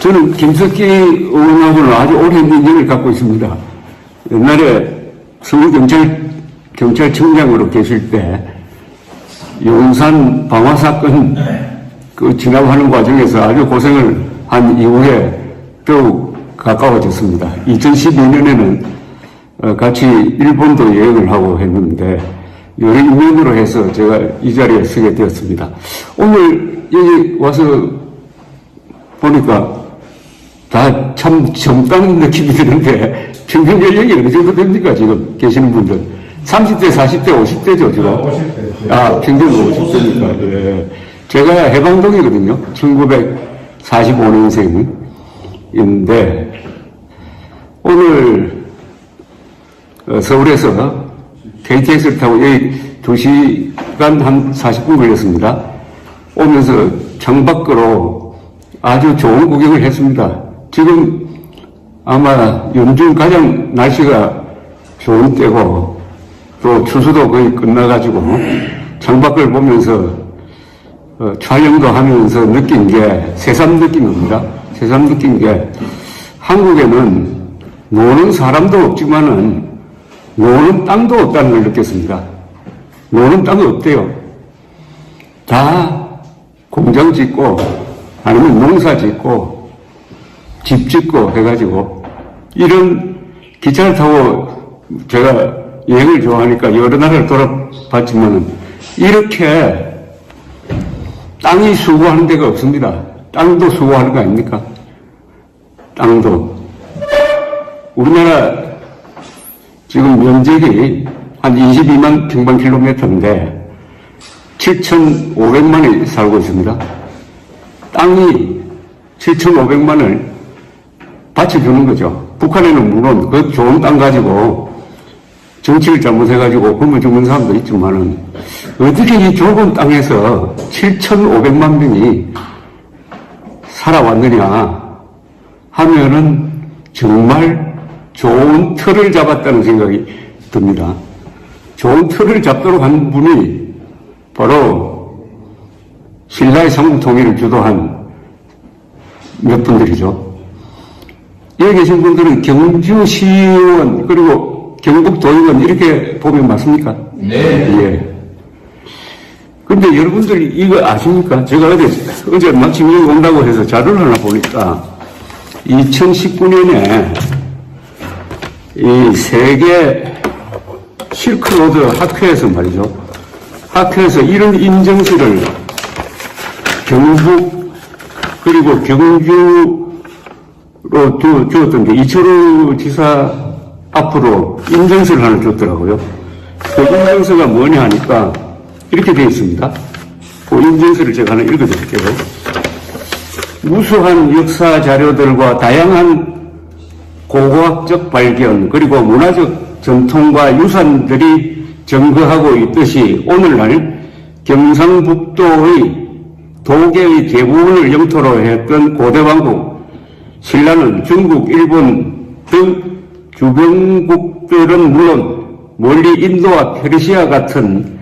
저는 김석기 의원하고는 아주 오랜 인연을 갖고 있습니다. 옛날에 서울경찰청장으로 계실 때 용산 방화 사건 그 진압하는 과정에서 아주 고생을 한 이후에 더욱 가까워졌습니다. 2012년에는 같이 일본도 여행을 하고 했는데 여러 인연으로 해서 제가 이 자리에 서게 되었습니다. 오늘 여기 와서 보니까 다 참 젊다는 느낌이 드는데 평균 연령이 어느 정도 됩니까? 지금 계시는 분들 30대, 40대, 50대죠 지금? 50대. 아, 평균 50대니까. 예. 제가 해방동이거든요. 1945년생인데 오늘 서울에서 KTX를 타고 여기 2시간 한 40분 걸렸습니다. 오면서 창밖으로 아주 좋은 구경을 했습니다. 지금 아마 연중 가장 날씨가 좋은 때고 또 추수도 거의 끝나가지고 창밖을 보면서 촬영도 하면서 느낀 게 새삼 느낀 겁니다. 새삼 느낀 게 한국에는 노는 사람도 없지만은 노는 땅도 없다는 걸 느꼈습니다. 노는 땅이 없대요. 다 공장 짓고 아니면 농사 짓고 집 짓고 해가지고 이런 기차를 타고 제가 여행을 좋아하니까 여러 나라를 돌아봤지만 이렇게 땅이 수고하는 데가 없습니다. 땅도 수고하는 거 아닙니까? 땅도. 우리나라 지금 면적이 한 22만 평방킬로미터인데 7,500만이 살고 있습니다. 땅이 7,500만을 바쳐주는 거죠. 북한에는 물론 그 좋은 땅 가지고 정치를 잘못해가지고 굶어 죽는 사람도 있지만은 어떻게 이 좁은 땅에서 7,500만 명이 살아왔느냐 하면은 정말 좋은 틀을 잡았다는 생각이 듭니다. 좋은 틀을 잡도록 한 분이 바로 신라의 삼국통일을 주도한 몇 분들이죠. 여기 계신 분들은 경주시의원 그리고 경북도의원 이렇게 보면 맞습니까? 네. 예. 근데 여러분들이 이거 아십니까? 제가 어제 마침 여기 온다고 해서 자료를 하나 보니까 2019년에 이 세계 실크로드 학회에서 말이죠. 학회에서 이런 인정서를 경북 그리고 경주로 주었던 게 이철우 지사 앞으로 인정서를 하나 줬더라고요. 그 인정서가 뭐냐 하니까 이렇게 되어 있습니다. 그 인정서를 제가 하나 읽어드릴게요. 우수한 역사 자료들과 다양한 고고학적 발견 그리고 문화적 전통과 유산들이 증거하고 있듯이 오늘날 경상북도의 도계의 대부분을 영토로 했던 고대왕국 신라는 중국, 일본 등 주변국들은 물론 멀리 인도와 페르시아 같은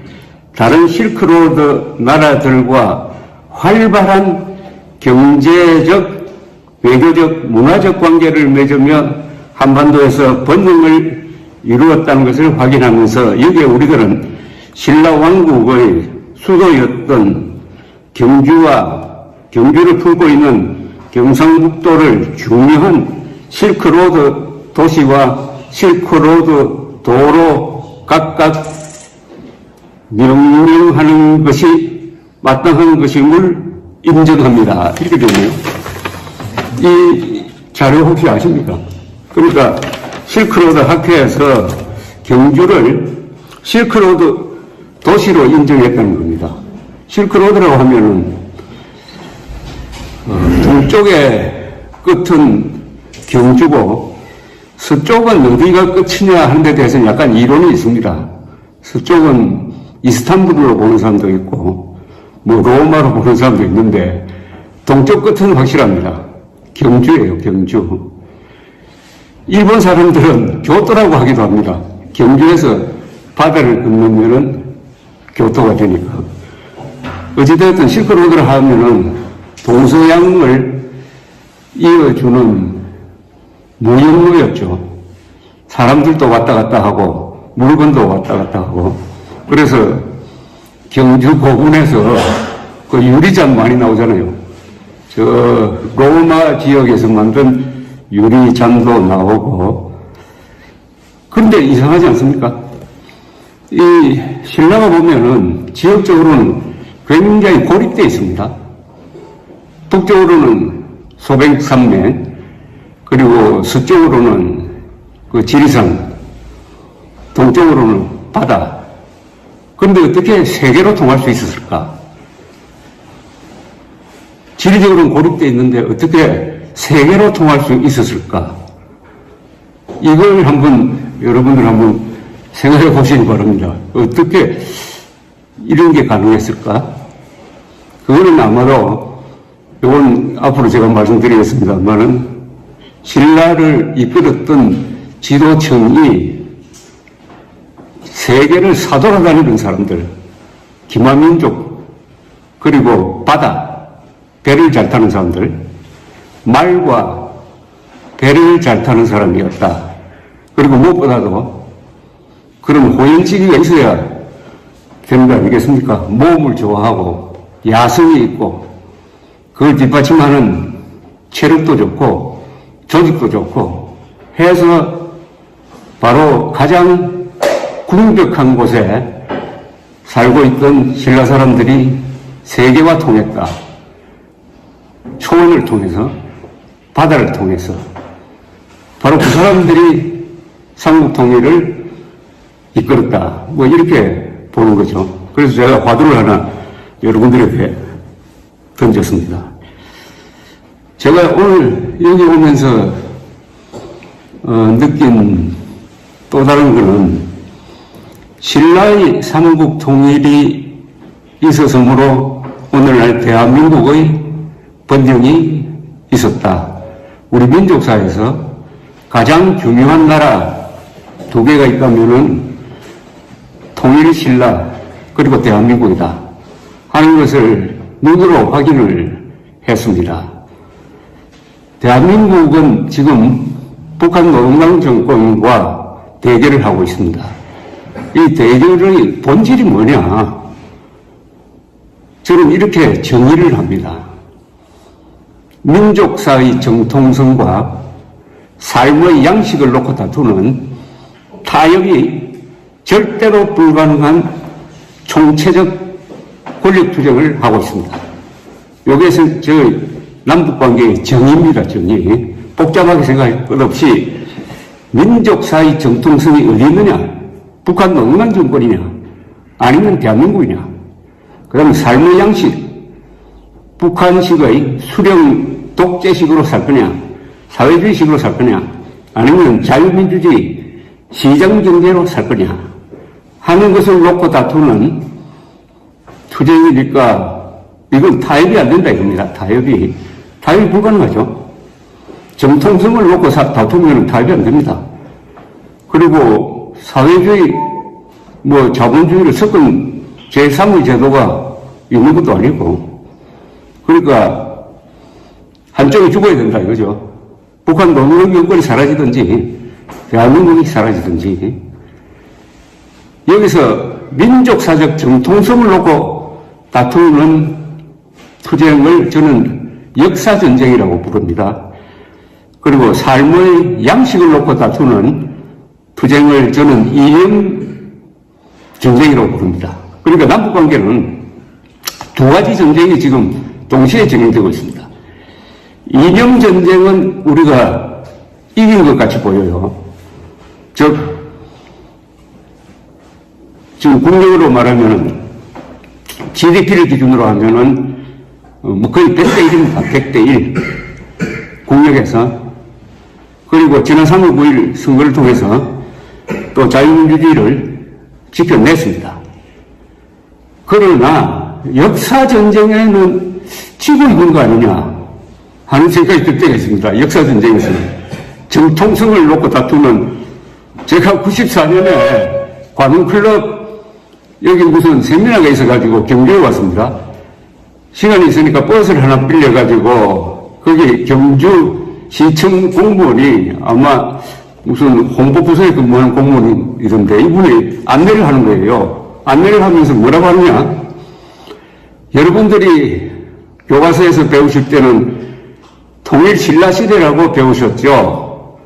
다른 실크로드 나라들과 활발한 경제적, 외교적, 문화적 관계를 맺으며 한반도에서 번영을 이루었다는 것을 확인하면서 여기에 우리들은 신라 왕국의 수도였던 경주를 품고 있는 경상북도를 중요한 실크로드 도시와 실크로드 도로 각각 명명하는 것이 마땅한 것임을 인정합니다. 이렇게 되네요. 이 자료 혹시 아십니까? 그러니까 실크로드 학회에서 경주를 실크로드 도시로 인정했다는 겁니다. 실크로드라고 하면은 동쪽의 끝은 경주고 서쪽은 어디가 끝이냐 하는 데 대해서는 약간 이론이 있습니다. 서쪽은 이스탄불로 보는 사람도 있고 뭐 로마로 보는 사람도 있는데 동쪽 끝은 확실합니다. 경주예요, 경주. 일본 사람들은 교토라고 하기도 합니다. 경주에서 바다를 건너면은 교토가 되니까. 어찌되었든 실크로드를 하면은 동서양을 이어주는 무역로였죠. 사람들도 왔다 갔다 하고 물건도 왔다 갔다 하고. 그래서 경주 고군에서 그 유리잔 많이 나오잖아요. 저 로마 지역에서 만든 유리잔도 나오고. 그런데 이상하지 않습니까? 이 신라가 보면은 지역적으로는 굉장히 고립되어 있습니다. 북쪽으로는 소백산맥, 그리고 서쪽으로는 그 지리산, 동쪽으로는 바다. 그런데 어떻게 세계로 통할 수 있었을까? 지리적으로는 고립되어 있는데 어떻게 세계로 통할 수 있었을까? 이걸 여러분들 한번 생각해 보시기 바랍니다. 어떻게 이런 게 가능했을까? 그거는 아마도 이건 앞으로 제가 말씀드리겠습니다만은 신라를 이끌었던 지도층이 세계를 사돌아다니는 사람들, 기마민족, 그리고 바다, 배를 잘 타는 사람들, 말과 배를 잘 타는 사람이었다. 그리고 무엇보다도 그런 호연지기가 있어야 되는 거 아니겠습니까? 모험을 좋아하고 야성이 있고 그걸 뒷받침하는 체력도 좋고 조직도 좋고 해서 바로 가장 궁벽한 곳에 살고 있던 신라 사람들이 세계와 통했다. 초원을 통해서, 바다를 통해서. 바로 그 사람들이 삼국 통일을 이끌었다. 뭐 이렇게 보는 거죠. 그래서 제가 화두를 하나 여러분들에게 던졌습니다. 제가 오늘 여기 오면서 느낀 또 다른 거는 신라의 삼국 통일이 있었으므로 오늘날 대한민국의 번영이 있었다. 우리 민족사에서 가장 중요한 나라 두 개가 있다면은 통일 신라 그리고 대한민국이다 하는 것을 눈으로 확인을 했습니다. 대한민국은 지금 북한 노동당 정권과 대결을 하고 있습니다. 이 대결의 본질이 뭐냐? 저는 이렇게 정의를 합니다. 민족사의 정통성과 삶의 양식을 놓고 다투는 타협이 절대로 불가능한 총체적 권력투쟁을 하고 있습니다. 여기에서 저 남북관계의 정의입니다. 정의. 복잡하게 생각할 것 없이 민족사의 정통성이 어디 있느냐? 북한 노동당 정권이냐? 아니면 대한민국이냐? 그 다음에 삶의 양식. 북한식의 수령 독재식으로 살 거냐? 사회주의식으로 살 거냐? 아니면 자유민주주의 시장경제로 살 거냐? 하는 것을 놓고 다투는 투쟁이니까 이건 타협이 안 된다 이겁니다. 타협이 불가능하죠. 정통성을 놓고 다투면 타협이 안 됩니다. 그리고 사회주의, 자본주의를 섞은 제3의 제도가 있는 것도 아니고, 그러니까 한쪽이 죽어야 된다 이거죠. 북한 노무현 정권이 사라지든지 대한민국이 사라지든지. 여기서 민족사적 정통성을 놓고 다투는 투쟁을 저는 역사전쟁이라고 부릅니다. 그리고 삶의 양식을 놓고 다투는 투쟁을 저는 이념전쟁이라고 부릅니다. 그러니까 남북관계는 두 가지 전쟁이 지금 동시에 진행되고 있습니다. 이념전쟁은 우리가 이긴 것 같이 보여요. 즉, 지금 국력으로 말하면 GDP를 기준으로 하면은 거의 100대 1입니다. 100대 1. 국력에서. 그리고 지난 3월 9일 선거를 통해서 또 자유민주주의를 지켜냈습니다. 그러나 역사전쟁에는 지고 있는 거 아니냐 하는 생각이 들 때가 있습니다. 역사전쟁에서는. 정통성을 놓고 다투는, 제가 94년에 관훈클럽 여기 무슨 세미나가 있어가지고 경주에 왔습니다. 시간이 있으니까 버스를 하나 빌려가지고 거기 경주시청 공무원이 아마 무슨 홍보부서에 근무하는 공무원이던데 이분이 안내를 하는 거예요. 안내를 하면서 뭐라고 하느냐? 여러분들이 교과서에서 배우실 때는 통일신라시대라고 배우셨죠?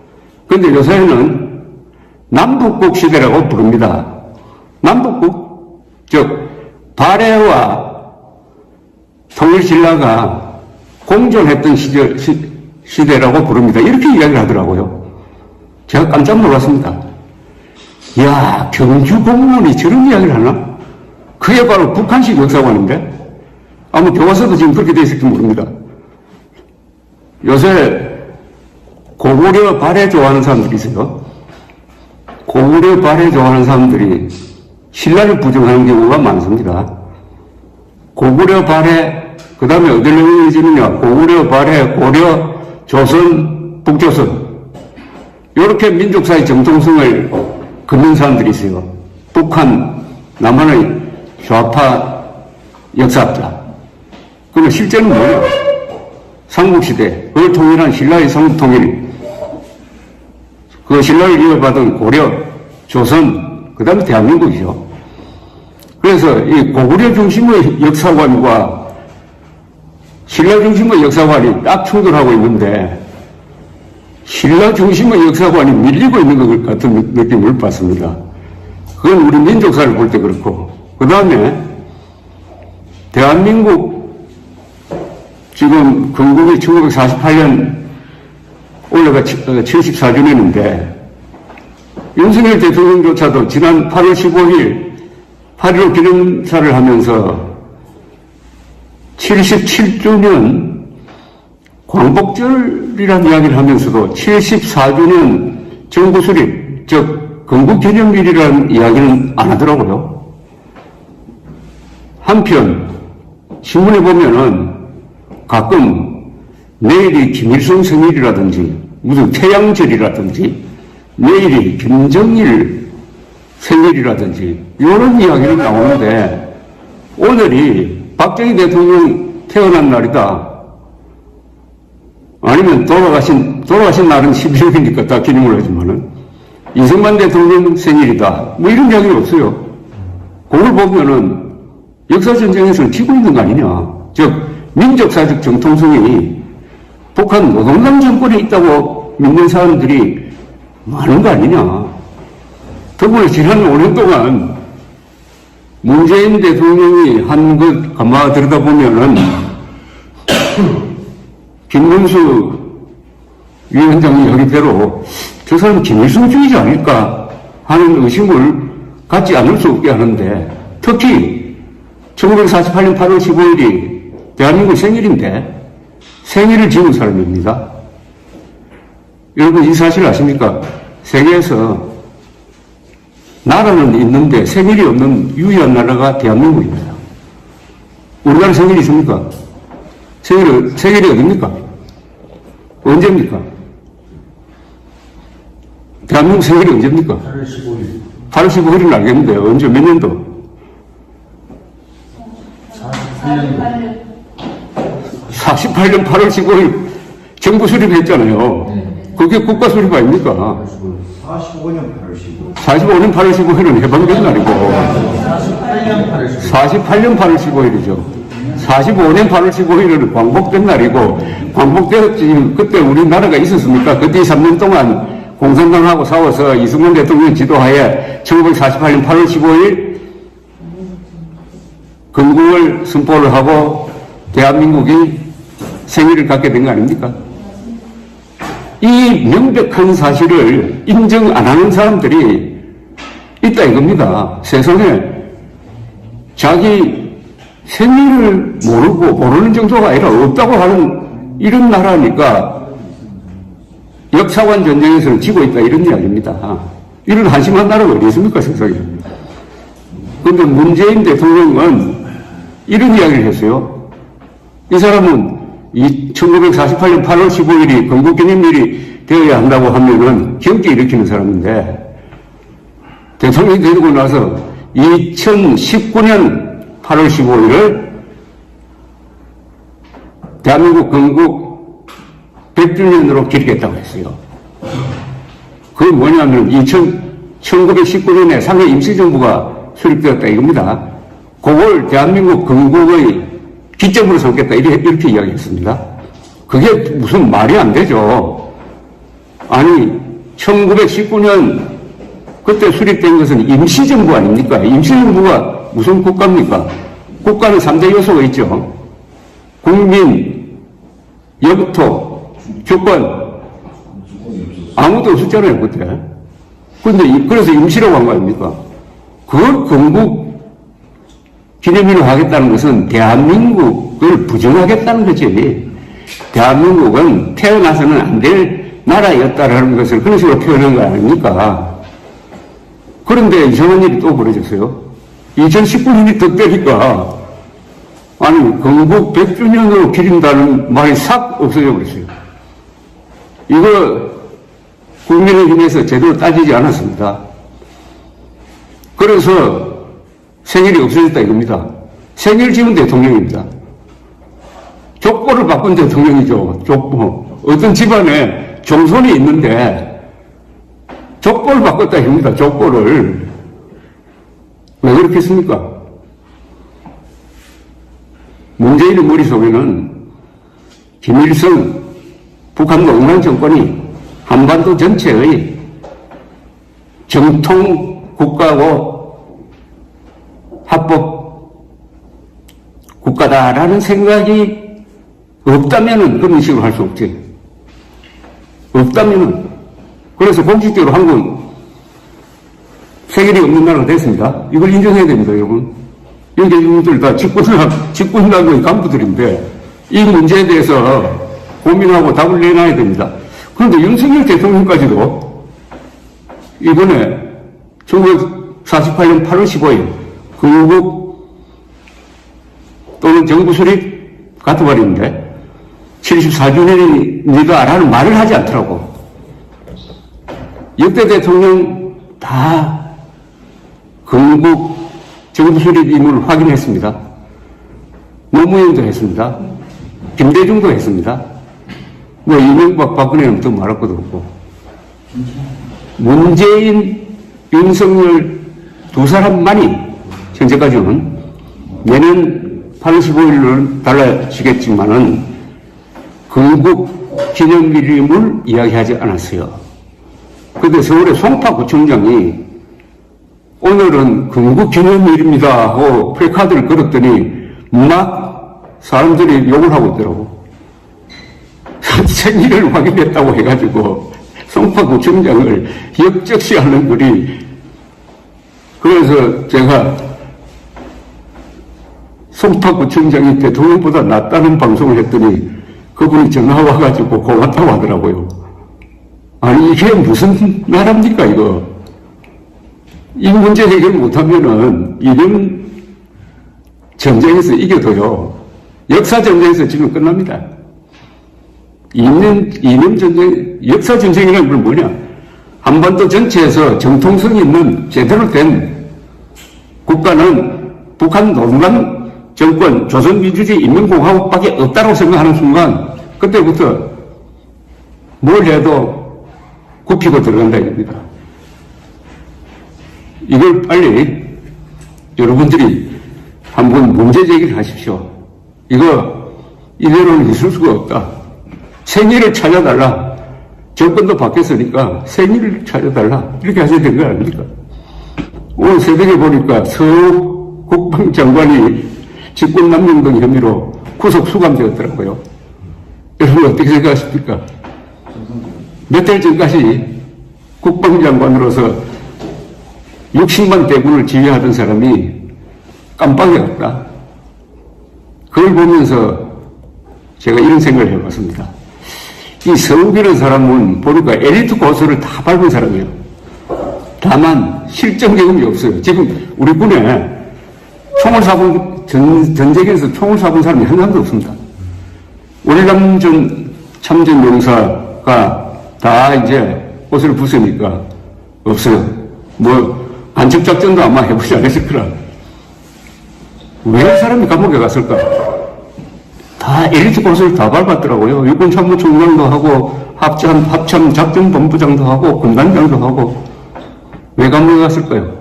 근데 요새는 남북국 시대라고 부릅니다. 남북국? 즉, 발해와 통일신라가 공존했던 시대라고 부릅니다. 이렇게 이야기를 하더라고요. 제가 깜짝 놀랐습니다. 이야, 경주 공무원이 저런 이야기를 하나? 그게 바로 북한식 역사관인데? 아마 교과서도 지금 그렇게 되어 있을지 모릅니다. 요새 고구려 발해 좋아하는 사람들이 있어요. 고구려 발해 좋아하는 사람들이 신라를 부정하는 경우가 많습니다. 고구려 발해, 그 다음에 어디로 이어지느냐? 고구려 발해, 고려, 조선, 북조선. 이렇게 민족사의 정통성을 긋는 사람들이 있어요. 북한, 남한의 좌파 역사학자. 그러면 실제는 뭐냐? 삼국시대, 그걸 통일한 신라의 삼국통일, 그 신라를 이어받은 고려, 조선, 그 다음에 대한민국이죠. 그래서 이 고구려 중심의 역사관과 신라 중심의 역사관이 딱 충돌하고 있는데, 신라 중심의 역사관이 밀리고 있는 것 같은 느낌을 받습니다. 그건 우리 민족사를 볼 때 그렇고, 그 다음에 대한민국 지금 건국이 1948년 올해가 74주년인데 윤석열 대통령조차도 지난 8월 15일 8.15 기념사를 하면서 77주년 광복절이라는 이야기를 하면서도 74주년 정부수립, 즉 건국기념일이라는 이야기는 안 하더라고요. 한편 신문에 보면은 가끔 내일이 김일성 생일이라든지 무슨 태양절이라든지 내일이 김정일 생일이라든지 이런 이야기는 나오는데 오늘이 박정희 대통령 태어난 날이다. 아니면 돌아가신 날은 11일이니까 다 기념을 하지만은 이승만 대통령 생일이다. 뭐 이런 이야기는 없어요. 그걸 보면은 역사전쟁에서는 지고 있는 거 아니냐. 즉 민족사적 정통성이 북한 노동당 정권에 있다고 믿는 사람들이 많은 거 아니냐. 더불어 지난 5년 동안 문재인 대통령이 한 것 가만 들여다보면은 김문수 위원장이 여기대로 저 사람은 김일성주의자 아닐까 하는 의심을 갖지 않을 수 없게 하는데 특히 1948년 8월 15일이 대한민국 생일인데 생일을 지은 사람입니다. 여러분 이 사실 아십니까? 세계에서 나라는 있는데 생일이 없는 유일한 나라가 대한민국입니다. 우리나라 생일이 있습니까? 생일이 어딥니까? 언제입니까? 대한민국 생일이 언제입니까? 8월 15일. 8월 15일은 알겠는데 언제 몇 년도? 48년 8월 15일 정부 수립했잖아요. 그게 국가 수립 아닙니까? 45년 8월 15일. 45년 8월 15일은 해방된 날이고 48년 8월 15일. 48년 8월 15일이죠. 45년 8월 15일은 광복된 날이고 광복되었지 그때 우리나라가 있었습니까? 그때 3년 동안 공산당하고 싸워서 이승만 대통령 지도하에 1948년 8월 15일 건국을 선포를 하고 대한민국이 생일을 갖게 된 거 아닙니까? 이 명백한 사실을 인정 안 하는 사람들이 있다 이겁니다. 세상에 자기 생일을 모르는 정도가 아니라 없다고 하는 이런 나라니까 역사관 전쟁에서는 지고 있다 이런 이야기입니다. 이런 한심한 나라가 어디 있습니까 세상에. 그런데 문재인 대통령은 이런 이야기를 했어요. 이 사람은 1948년 8월 15일이 건국기념일이 되어야 한다고 하면은 경기 일으키는 사람인데 대통령이 되고 나서 2019년 8월 15일을 대한민국 건국 100주년으로 기리겠다고 했어요. 그게 뭐냐면 1919년에 상해 임시정부가 수립되었다 이겁니다. 그걸 대한민국 건국의 기점으로 삼겠다 이렇게 이야기했습니다. 그게 무슨 말이 안 되죠. 아니 1919년 그때 수립된 것은 임시정부 아닙니까? 임시정부가 무슨 국가입니까? 국가는 3대 요소가 있죠. 국민, 영토, 주권. 아무도 없었잖아요, 그때. 그래서 임시라고 한 거 아닙니까? 그걸 건국 기념일로 하겠다는 것은 대한민국을 부정하겠다는 거지. 대한민국은 태어나서는 안 될 나라였다라는 것을 그런 식으로 표현한 거 아닙니까? 그런데 이상한 일이 또 벌어졌어요. 2019년이 덕되니까, 아니, 건국 100주년으로 기린다는 말이 싹 없어져 버렸어요. 이거 국민의힘에서 제대로 따지지 않았습니다. 그래서 생일이 없어졌다 이겁니다. 생일 지은 대통령입니다. 족보를 바꾼 대통령이죠. 족보. 어떤 집안에 종손이 있는데 족보를 바꿨다 이겁니다. 족보를. 왜 그렇게 했습니까? 문재인의 머릿속에는 김일성 북한 농단 정권이 한반도 전체의 정통 국가고 합법 국가다라는 생각이 없다면은 그런 식으로 할 수 없지. 없다면은. 그래서 공식적으로 한국은 생일이 없는 나라가 됐습니다. 이걸 인정해야 됩니다, 여러분. 여기 이분들 다 집권당의 간부들인데 이 문제에 대해서 고민하고 답을 내놔야 됩니다. 그런데 윤석열 대통령까지도 이번에 1948년 8월 15일 건국 또는 정부 수립 같은 말인데 74주년이니다라는 말을 하지 않더라고. 역대 대통령 다 건국 정부 수립임을 확인했습니다. 노무현도 했습니다. 김대중도 했습니다. 뭐 이명박 박근혜는 또 말할 것도 없고 문재인 윤석열 두 사람만이 현재까지는 내년 8월 15일은 달라지겠지만은 건국 기념일임을 이야기하지 않았어요. 그런데 서울의 송파구청장이 오늘은 건국 기념일입니다 하고 플래카드를 걸었더니 막 사람들이 욕을 하고 있더라고. 생일을 확인했다고 해가지고 송파구청장을 역적시하는 글이. 그래서 제가 송파구청장이 대통령보다 낫다는 방송을 했더니 그분이 전화 와가지고 고맙다고 하더라고요. 아니 이게 무슨 나라입니까 이거. 이 문제 해결 못하면은 이런 전쟁에서 이겨도요 역사 전쟁에서 지금 끝납니다. 이념 전쟁, 역사 전쟁이라는 건 뭐냐? 한반도 전체에서 정통성이 있는 제대로 된 국가는 북한 농단 정권, 조선민주주의 인민공화국밖에 없다고 생각하는 순간 그때부터 뭘 해도 굽히고 들어간다 이겁니다. 이걸 빨리 여러분들이 한번 문제 제기를 하십시오. 이대로는 있을 수가 없다. 생일을 찾아달라. 정권도 바뀌었으니까 생일을 찾아달라. 이렇게 하셔야 되는 거 아닙니까? 오늘 새벽에 보니까 서욱 국방장관이 직권남용 등 혐의로 구속 수감되었더라고요. 여러분 어떻게 생각하십니까? 몇 달 전까지 국방장관으로서 60만 대군을 지휘하던 사람이 깜빡이 없다. 그걸 보면서 제가 이런 생각을 해봤습니다. 이 서욱이라는 사람은 보니까 엘리트 고수를 다 밟은 사람이에요. 다만 실전 경험이 없어요. 지금 우리 군에 총을 쏴본 전쟁에서 총을 쏴본 사람이 한 사람도 없습니다. 월남전 참전 용사가 다 이제 옷을 벗으니까 없어요. 뭐 간첩작전도 아마 해보지 않았을 거라. 왜 사람이 감옥에 갔을까? 다 엘리트 코스를 다 밟았더라고요. 육군참모총장도 하고 합참 작전본부장도 하고 군단장도 하고 왜 감옥에 갔을까요?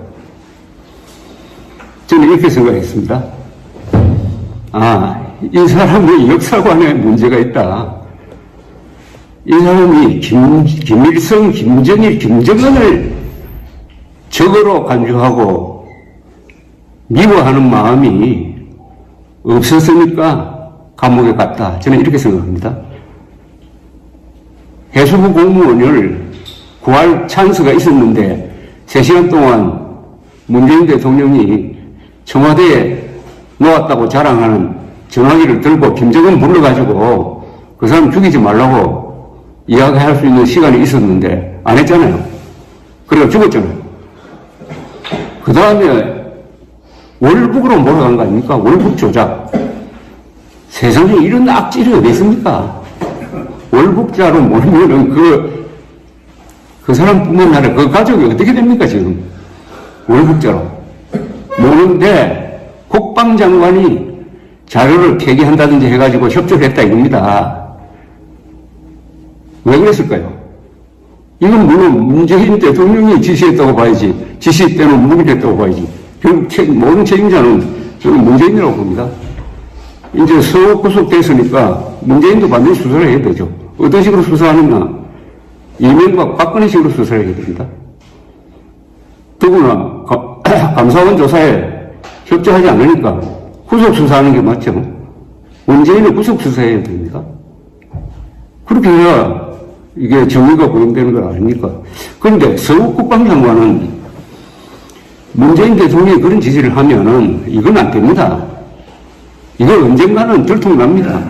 저는 이렇게 생각했습니다. 이 사람의 역사관에 문제가 있다. 이 사람이 김일성, 김정일, 김정은을 적으로 간주하고 미워하는 마음이 없었으니까 감옥에 갔다. 저는 이렇게 생각합니다. 해수부 공무원을 구할 찬스가 있었는데 3시간 동안 문재인 대통령이 청와대에 놓았다고 자랑하는 전화기를 들고 김정은 불러가지고 그 사람 죽이지 말라고 이야기할 수 있는 시간이 있었는데 안 했잖아요. 그래가 죽었잖아요. 그 다음에 월북으로 몰아간 거 아닙니까? 월북 조작. 세상에 이런 악질이 어디 있습니까? 월북자로 몰면은 그 사람뿐만 아니라 그 가족이 어떻게 됩니까, 지금? 월북자로. 모르는데 국방장관이 자료를 폐기한다든지 해가지고 협조를 했다 이겁니다. 왜 그랬을까요? 이건 물론 문재인 대통령이 지시했다고 봐야지. 지시 때는 무기했다고 봐야지. 결국 모든 책임자는 저는 문재인이라고 봅니다. 이제 서욱 구속됐으니까 문재인도 반드시 수사를 해야 되죠. 어떤 식으로 수사하느냐. 이명박 박근혜 식으로 수사를 해야 됩니다. 더구나 감사원 조사에 협조하지 않으니까 구속 수사하는 게 맞죠. 문재인은 구속 수사해야 됩니다. 그렇게 해야 이게 정의가 보존되는 거 아닙니까? 그런데 서욱 국방장관은 문재인 대통령이 그런 지시를 하면은 이건 안 됩니다. 이거 언젠가는 들통납니다.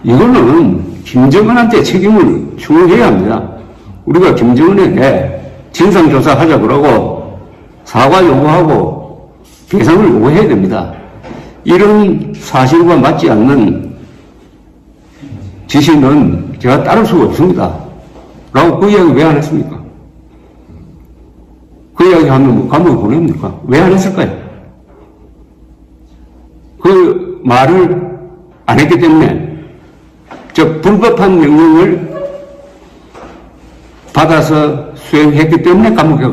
이거는 김정은한테 책임을 충원해야 합니다. 우리가 김정은에게 진상조사 하자 그러고 사과 요구하고 배상을 요구해야 됩니다. 이런 사실과 맞지 않는 지시는 제가 따를 수가 없습니다. 라고 그 이야기 왜 안 했습니까? 그 이야기 하면 뭐 감옥에 보냅니까? 왜 안 했을까요? 그 말을 안 했기 때문에 불법한 명령을 받아서 수행했기 때문에 감옥에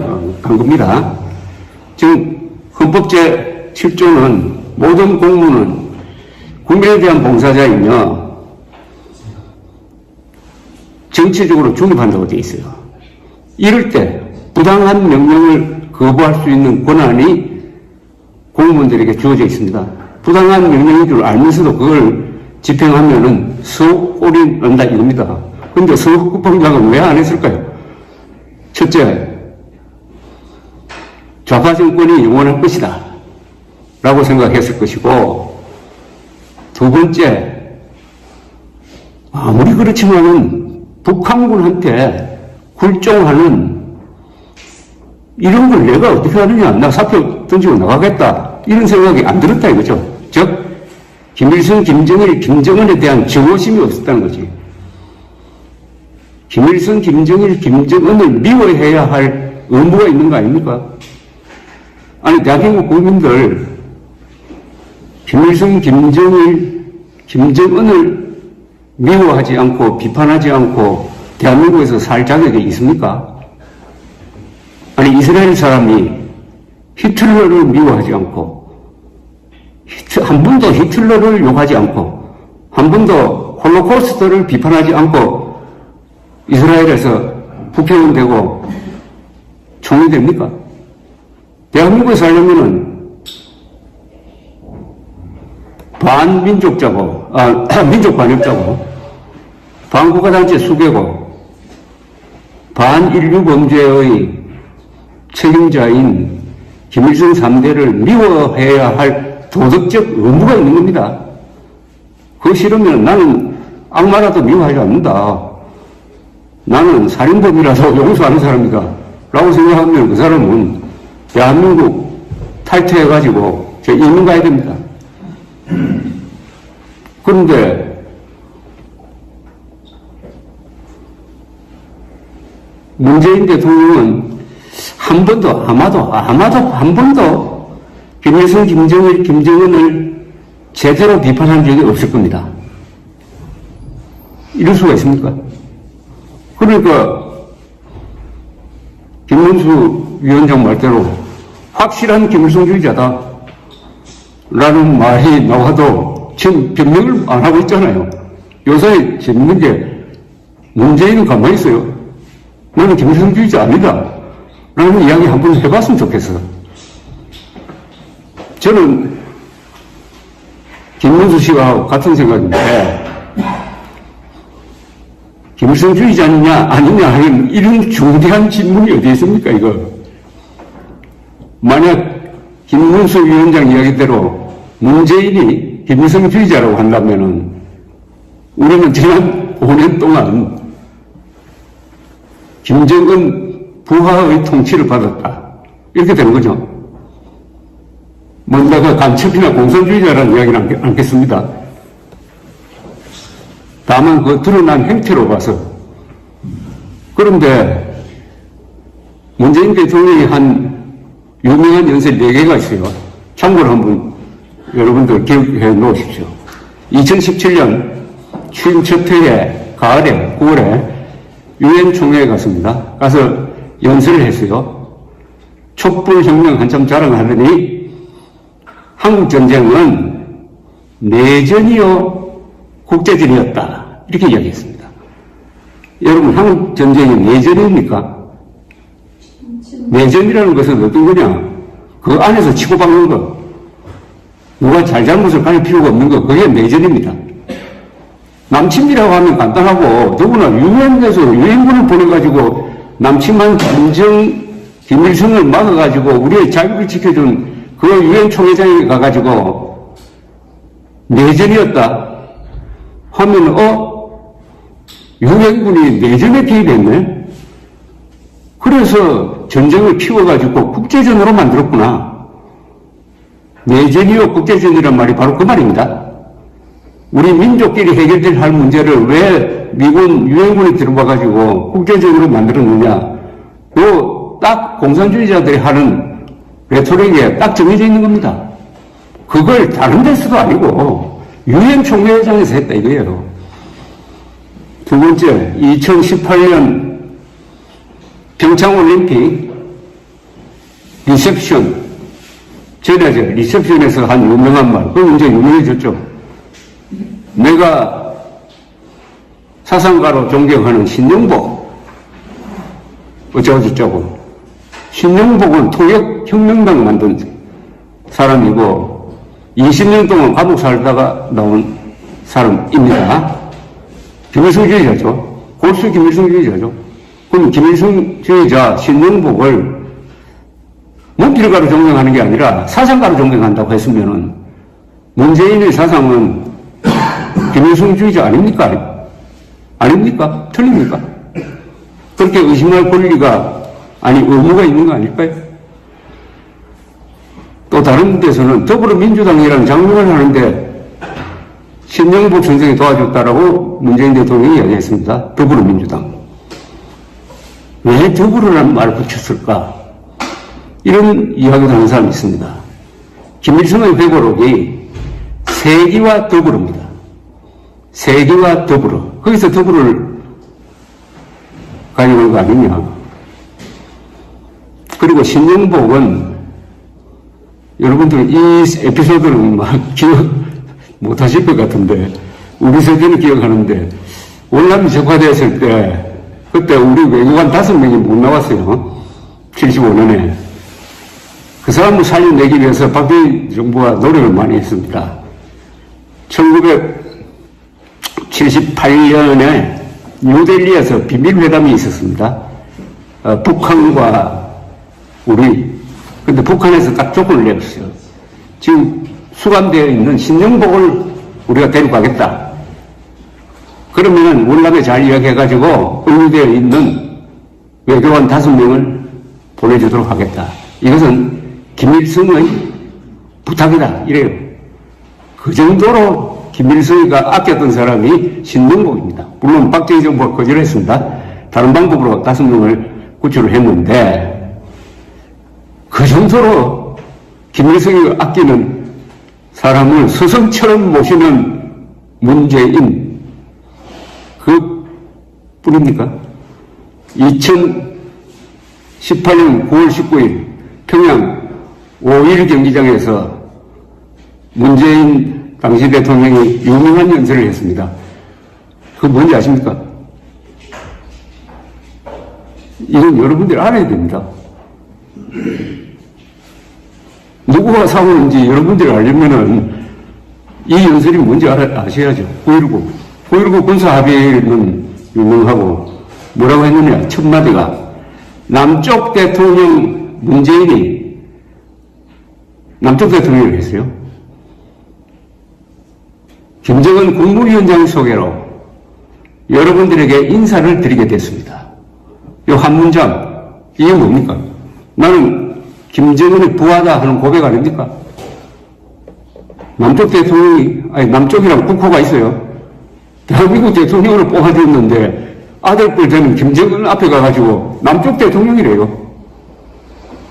간 겁니다. 지금 헌법 제7조는 모든 공무는 국민에 대한 봉사자이며 정치적으로 중립한다고 되어 있어요. 이럴 때 부당한 명령을 거부할 수 있는 권한이 공무원들에게 주어져 있습니다. 부당한 명령인 줄 알면서도 그걸 집행하면은 서울이 난다 이겁니다. 그런데 서울 국방장은 왜 안 했을까요? 첫째, 좌파 정권이 영원할 것이다 라고 생각했을 것이고, 두 번째, 아무리 그렇지만은 북한군한테 굴종하는 이런 걸 내가 어떻게 하느냐, 나 사표 던지고 나가겠다 이런 생각이 안 들었다 이거죠. 즉 김일성, 김정일, 김정은에 대한 정오심이 없었다는 거지. 김일성, 김정일, 김정은을 미워해야 할 의무가 있는 거 아닙니까? 아니, 대한민국 국민들 김일성, 김정일, 김정은을 미워하지 않고 비판하지 않고 대한민국에서 살 자격이 있습니까? 아니, 이스라엘 사람이 히틀러를 미워하지 않고 한 번도 히틀러를 욕하지 않고 한 번도 홀로코스트를 비판하지 않고 이스라엘에서 국회의원 되고 총리 됩니까? 대한민국에 살려면은 반민족자고, 민족반역자고, 반국가단체 수괴고, 반인류 범죄의 책임자인 김일성 3대를 미워해야 할 도덕적 의무가 있는 겁니다. 그거 싫으면 나는 악마라도 미워하지 않는다. 나는 살인범이라도 용서하는 사람이다. 라고 생각하면 그 사람은 대한민국 탈퇴해가지고 저 이민 가야 됩니다. 그런데 문재인 대통령은 한 번도 아마도 한 번도 김일성, 김정일, 김정은을 제대로 비판한 적이 없을 겁니다. 이럴 수가 있습니까? 그러니까 김문수 위원장 말대로 확실한 김일성주의자다 라는 말이 나와도 지금 변명을 안 하고 있잖아요. 요새 재밌는 게 문재인은 가만히 있어요. 나는 김일성주의자 아니다 라는 이야기 한번 해봤으면 좋겠어. 저는 김문수 씨와 같은 생각인데 김일성주의자냐 아니냐 하는 이런 중대한 질문이 어디 있습니까 이거. 만약 김문수 위원장 이야기대로 문재인이 김일성주의자라고 한다면은 우리는 지난 5년 동안 김정은 부하의 통치를 받았다. 이렇게 되는 거죠. 뭔가 간첩이나 공산주의자라는 이야기는 않겠습니다. 다만 그 드러난 행태로 봐서. 그런데 문재인 대통령이 한 유명한 연설 4개가 있어요. 참고로 한번 여러분들 기억해 놓으십시오. 2017년 취임 첫 해에 가을에 9월에 유엔 총회에 갔습니다. 가서 연설을 했어요. 촛불혁명 한참 자랑하더니 한국 전쟁은 내전이요 국제전이었다 이렇게 이야기했습니다. 여러분 한국 전쟁이 내전입니까? 내전이라는 것은 어떤 거냐? 그 안에서 치고받는 거, 누가 잘잘못을 가릴 필요가 없는 거, 그게 내전입니다. 남침이라고 하면 간단하고 더구나 유엔에서 유엔군을 보내가지고 남침한 김일성을 막아가지고 우리의 자유를 지켜준 그 유엔 총회장에 가가지고 내전이었다 하면 유엔군이 내전에 개입했네. 그래서 전쟁을 키워가지고 국제전으로 만들었구나. 내전이요 국제전이란 말이 바로 그 말입니다. 우리 민족끼리 해결될 할 문제를 왜 미군 유엔군이 들어와가지고 국제전으로 만들었느냐. 딱 공산주의자들이 하는 레토릭에 딱 정해져 있는 겁니다. 그걸 다른 데서도 아니고 유엔 총회장에서 했다 이거예요. 두 번째, 2018년 평창올림픽 리셉션, 전에죠. 리셉션에서 한 유명한 말, 그건 이제 유명해졌죠. 내가 사상가로 존경하는 신영복, 어쩌고저쩌고. 신영복은 통역혁명당 만든 사람이고 20년 동안 감옥 살다가 나온 사람입니다. 김일성주의자죠. 골수 김일성주의자죠. 그럼 김일성주의자 신영복을 문필가로 존경하는 게 아니라 사상가로 존경한다고 했으면은 문재인의 사상은 김일성주의자 아닙니까? 아닙니까? 틀립니까? 그렇게 의심할 권리가 아니 의무가 있는 거 아닐까요? 또 다른 데서는 더불어민주당이라는 장명을 하는데 신영복 선생이 도와줬다라고 문재인 대통령이 이야기했습니다. 더불어민주당. 왜 더불어라는 말을 붙였을까? 이런 이야기를 하는 사람이 있습니다. 김일성의 회고록이 세기와 더불어입니다. 세기와 더불어. 거기서 더불어를 가져온 거 아니냐. 그리고 신영복은 여러분들 이 에피소드는 막 기억 못 하실 것 같은데 우리 세대는 기억하는데 월남이 적화되었을 때 그때 우리 외교관 5명이 못 나왔어요. 75년에. 그 사람을 살려내기 위해서 박정희 정부가 노력을 많이 했습니다. 1978년에 뉴델리에서 비밀회담이 있었습니다. 북한과 우리. 근데 북한에서 딱 조건을 내었어요. 지금 수감되어 있는 신영복을 우리가 데리고 가겠다. 그러면 월남에 잘 이야기해가지고 의무되어 있는 외교관 5명을 보내주도록 하겠다. 이것은 김일성의 부탁이다. 이래요. 그 정도로 김일성이가 아꼈던 사람이 신영복입니다. 물론 박정희 정부가 거절했습니다. 다른 방법으로 5명을 구출을 했는데 그 정도로 김일성이 아끼는 사람을 스승처럼 모시는 문재인 그 뿐입니까? 2018년 9월 19일 평양 5.1 경기장에서 문재인 당시 대통령이 유명한 연설을 했습니다. 그거 뭔지 아십니까? 이건 여러분들이 알아야 됩니다. 누구가 사오는지 여러분들이 알려면은 이 연설이 뭔지 아셔야죠. 9.19 군사합의는 유명하고 뭐라고 했느냐. 첫 마디가 남쪽 대통령 문재인이 남쪽 대통령을 했어요. 김정은 국무위원장 소개로 여러분들에게 인사를 드리게 됐습니다. 이 한 문장, 이게 뭡니까? 나는 김정은의 부하다 하는 고백 아닙니까? 남쪽 대통령이, 남쪽이랑 국호가 있어요. 대한민국 대통령을 뽑아줬는데 아들뻘 되는 김정은 앞에 가가지고 남쪽 대통령이래요.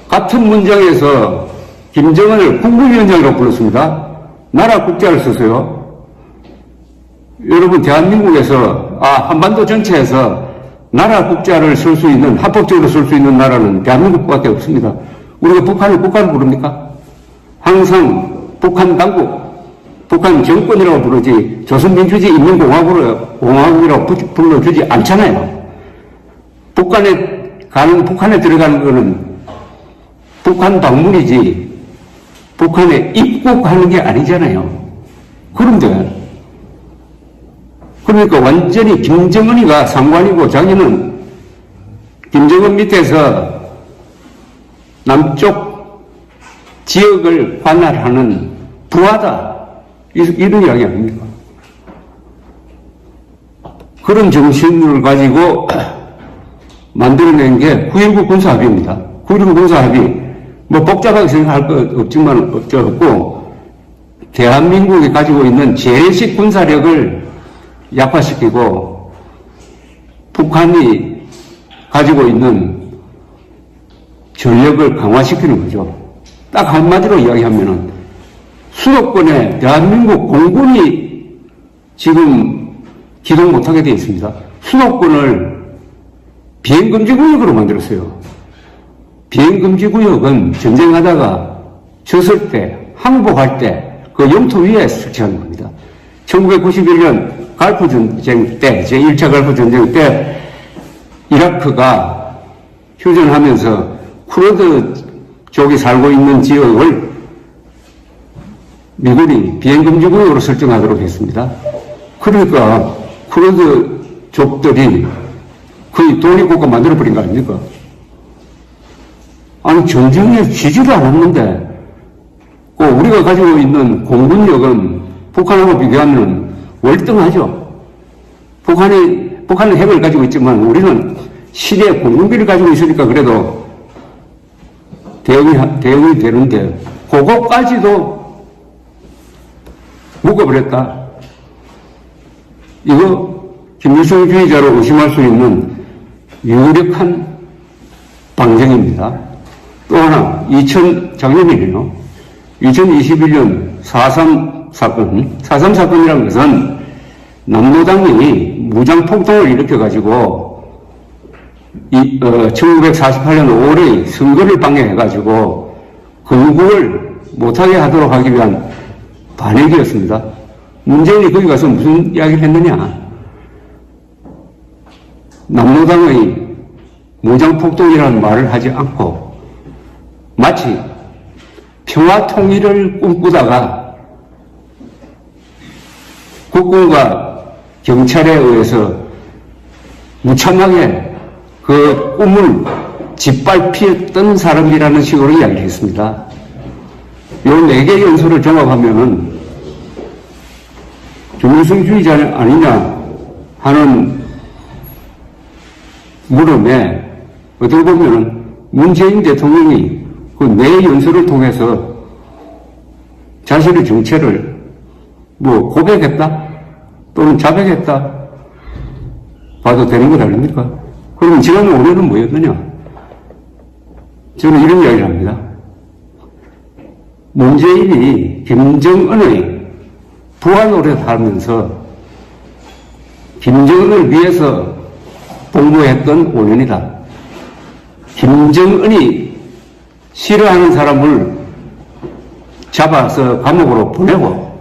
같은 문장에서 김정은을 국무위원장이라고 불렀습니다. 나라 국자를 썼어요. 여러분, 대한민국에서, 한반도 전체에서 나라 국자를 쓸 수 있는, 합법적으로 쓸 수 있는 나라는 대한민국밖에 없습니다. 우리가 북한을 국가를 부릅니까? 항상 북한 당국, 북한 정권이라고 부르지, 조선민주주의 인민공화국이라고 불러주지 않잖아요. 북한에 들어가는 거는 북한 방문이지, 북한에 입국하는 게 아니잖아요. 그런데, 그러니까 완전히 김정은이가 상관이고 자기는 김정은 밑에서 남쪽 지역을 관할하는 부하다. 이런 이야기 아닙니까? 그런 정신을 가지고 만들어낸 게 9.19 군사합의입니다. 9.19 군사합의. 뭐 복잡하게 생각할 것 없지만 없고, 대한민국이 가지고 있는 재래식 군사력을 약화시키고 북한이 가지고 있는 전력을 강화시키는 거죠. 딱 한마디로 이야기하면은 수도권에 대한민국 공군이 지금 기동 못하게 되어 있습니다. 수도권을 비행금지구역으로 만들었어요. 비행금지구역은 전쟁하다가 졌을 때, 항복할 때 그 영토 위에 설치하는 겁니다. 1991년 갈프 전쟁 때, 제1차 갈프 전쟁 때 이라크가 휴전하면서 쿠르드 쪽이 살고 있는 지역을 미군이 비행금지구역으로 설정하도록 했습니다. 그러니까 쿠르드 족들이 거의 독립국가 만들어버린 거 아닙니까? 아니, 전쟁에 지지도 않았는데, 우리가 가지고 있는 공군력은 북한하고 비교하면 월등하죠. 북한은 핵을 가지고 있지만 우리는 시대 공군기를 가지고 있으니까 그래도 대응이 되는데, 그거까지도 묶어버렸다. 이거 김일성주의자로 의심할 수 있는 유력한 방정입니다. 또 하나, 작년이네요. 2021년 4.3 사건. 4.3 사건이라는 것은 남노당이 무장폭동을 일으켜가지고 1948년 5월에 선거를 방해해가지고 건국을 못하게 하도록 하기 위한 반역이었습니다. 문재인이 거기 가서 무슨 이야기를 했느냐. 남노당의 무장폭동이라는 말을 하지 않고 마치 평화통일을 꿈꾸다가 국군과 경찰에 의해서 무참하게 그 꿈을 짓밟혔던 사람이라는 식으로 이야기를 했습니다. 이 4개 연설을 종합하면은 김일성주의자 아니냐 하는 물음에 어떻게 보면은 문재인 대통령이 그 4 연설을 통해서 자신의 정체를 고백했다 또는 자백했다 봐도 되는 것 아닙니까? 그러면 지난 5년은 뭐였느냐? 저는 이런 이야기를 합니다. 문재인이 김정은의 부하 노릇을 하면서 김정은을 위해서 복무했던 5년이다. 김정은이 싫어하는 사람을 잡아서 감옥으로 보내고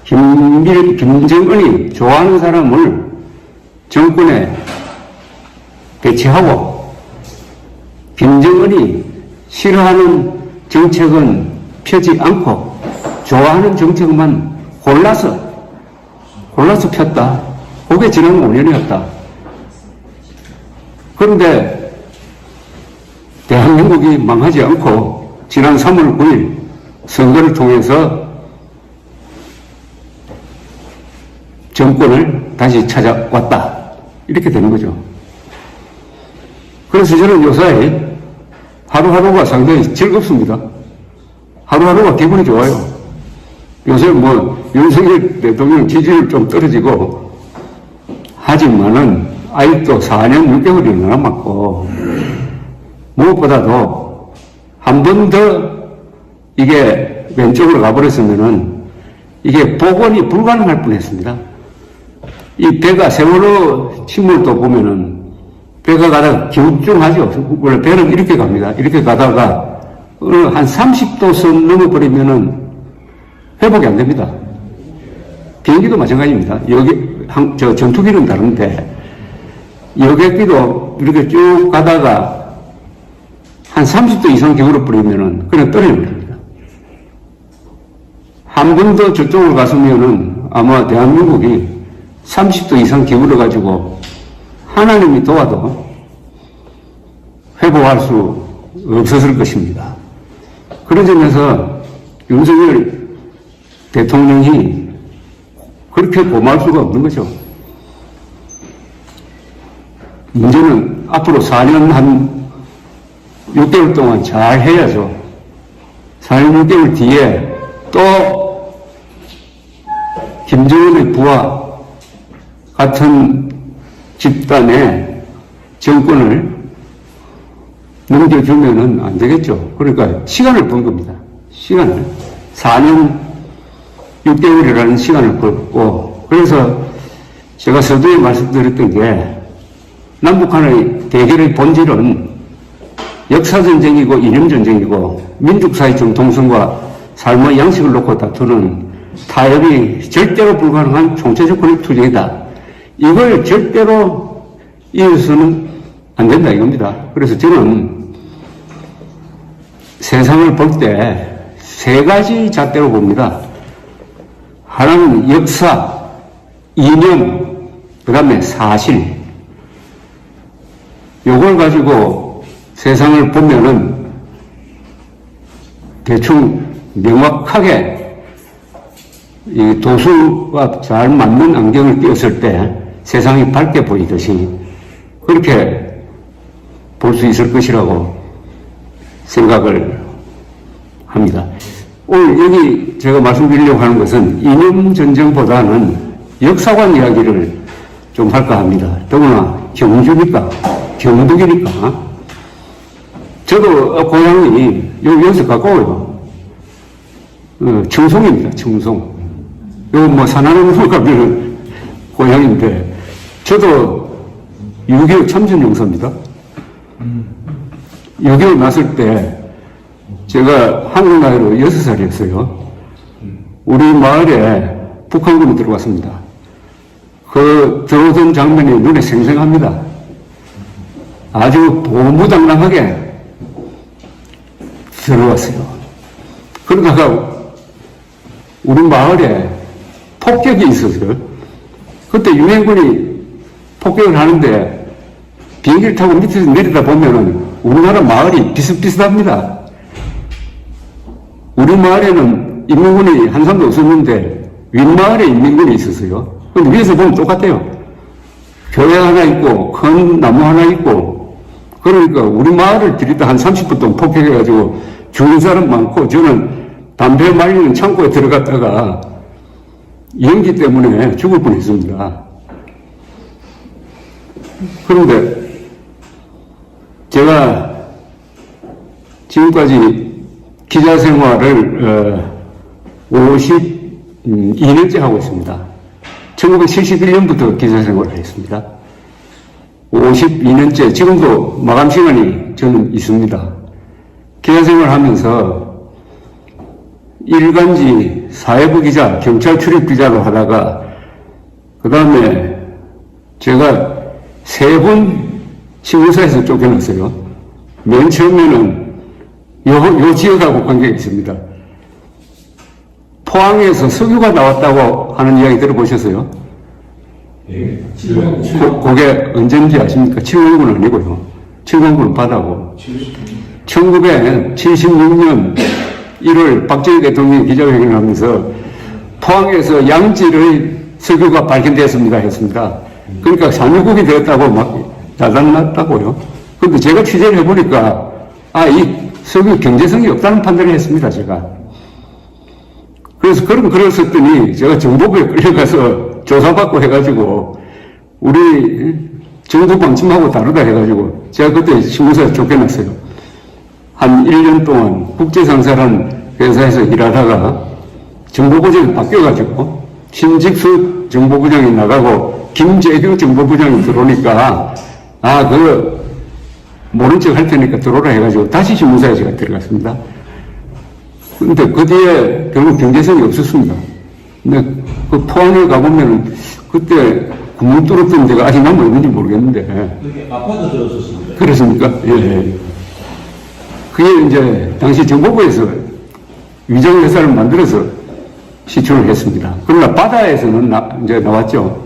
김정은이 좋아하는 사람을 정권에 배치하고 김정은이 싫어하는 정책은 펴지 않고 좋아하는 정책만 골라서 폈다. 그게 지난 5년이었다. 그런데 대한민국이 망하지 않고 지난 3월 9일 선거를 통해서 정권을 다시 찾아왔다. 이렇게 되는 거죠. 그래서 저는 요새 하루하루가 상당히 즐겁습니다. 하루하루가 기분이 좋아요. 요새 윤석열 대통령 지지율 좀 떨어지고 하지만은 아직도 4년 6개월이 남았고 무엇보다도 한 번 더 이게 왼쪽으로 가버렸으면은 이게 복원이 불가능할 뻔했습니다. 이 배가 세월호 침몰도 보면은 배가 가다가 기울쭉하죠. 원래 배는 이렇게 갑니다. 이렇게 가다가 한 30도 선 넘어버리면은 회복이 안 됩니다. 비행기도 마찬가지입니다. 전투기는 다른데 여객기도 이렇게 쭉 가다가 한 30도 이상 기울어버리면은 그냥 떨어집니다. 한 번 더 저쪽으로 갔으면은 아마 대한민국이 30도 이상 기울어가지고 하나님이 도와도 회복할 수 없었을 것입니다. 그런 점에서 윤석열 대통령이 그렇게 고마울 수가 없는 거죠. 문제는 앞으로 4년 한 6개월 동안 잘 해야죠. 4년 6개월 뒤에 또 김정은의 부하 같은 집단의 정권을 넘겨주면은 안 되겠죠. 그러니까 시간을 번 겁니다. 시간을. 4년 6개월이라는 시간을 벌고, 그래서 제가 서두에 말씀드렸던 게 남북한의 대결의 본질은 역사전쟁이고 이념전쟁이고 민족사회 정통성과 삶의 양식을 놓고 다투는 타협이 절대로 불가능한 총체적권의 투쟁이다. 이걸 절대로 이어서는 안 된다 이겁니다. 그래서 저는 세상을 볼 때 세 가지 잣대로 봅니다. 하나는 역사, 이념, 그 다음에 사실. 요걸 가지고 세상을 보면은 대충 명확하게 이 도수가 잘 맞는 안경을 끼웠을 때 세상이 밝게 보이듯이 그렇게 볼 수 있을 것이라고 생각을 합니다. 오늘 여기 제가 말씀드리려고 하는 것은 이념 전쟁보다는 역사관 이야기를 좀 할까 합니다. 더구나 경주니까, 경북이니까. 저도 고향이 여기서 가까워요. 청송입니다, 청송. 요 산하농으로 가면 고향인데, 저도 6.25 참전용사입니다. 6.25 났을 때, 제가 한국 나이로 6살이었어요. 우리 마을에 북한군이 들어왔습니다. 그 들어오던 장면이 눈에 생생합니다. 아주 도무당당하게 들어왔어요. 그러다가 우리 마을에 폭격이 있었어요. 그때 유엔군이 폭격을 하는데 비행기를 타고 밑에서 내리다 보면은 우리나라 마을이 비슷비슷합니다. 우리 마을에는 인민군이 한 사람도 없었는데 윗마을에 인민군이 있었어요. 근데 위에서 보면 똑같아요. 교회 하나 있고 큰 나무 하나 있고, 그러니까 우리 마을을 들이다 한 30분 동안 폭격해가지고 죽은 사람 많고, 저는 담배 말리는 창고에 들어갔다가 연기 때문에 죽을 뻔했습니다. 그런데 제가 지금까지 기자 생활을 52년째 하고 있습니다. 1971년부터 기자 생활을 했습니다. 52년째, 지금도 마감 시간이 저는 있습니다. 기자 생활을 하면서 일간지 사회부 기자, 경찰 출입 기자로 하다가 그 다음에 제가 3번 신문사에서 쫓겨났어요. 맨 처음에는 요 지역하고 관계가 있습니다. 포항에서 석유가 나왔다고 하는 이야기 들어보셨어요? 예. 그게 언제인지 아십니까? 709는 아니고요. 709는 바다고. 1976년 1월 박정희 대통령이 기자회견을 하면서 포항에서 양질의 석유가 발견되었습니다 했습니다. 그러니까 산유국이 되었다고 막 야단났다고요. 그런데 제가 취재를 해보니까 이 석유 경제성이 없다는 판단을 했습니다, 제가. 그래서 그랬었더니 제가 정보부에 끌려가서 조사받고 해가지고 우리 정부 방침하고 다르다 해가지고 제가 그때 신문사에 쫓겨났어요. 한 1년 동안 국제상사라는 회사에서 일하다가 정보부장이 바뀌어가지고 신직수 정보부장이 나가고 김재규 정보부장이 들어오니까 모른 척 할 테니까 들어오라 해가지고 다시 신문사에 제가 들어갔습니다. 근데 그 뒤에 결국 경제성이 없었습니다. 근데 그 포항에 가보면 그때 구멍 뚫었던 데가 아직 남아있는지 모르겠는데. 이렇게 아파트 들었었습니다. 그렇습니까? 예. 그게 이제 당시 정보부에서 위정회사를 만들어서 시출을 했습니다. 그러나 바다에서는 이제 나왔죠.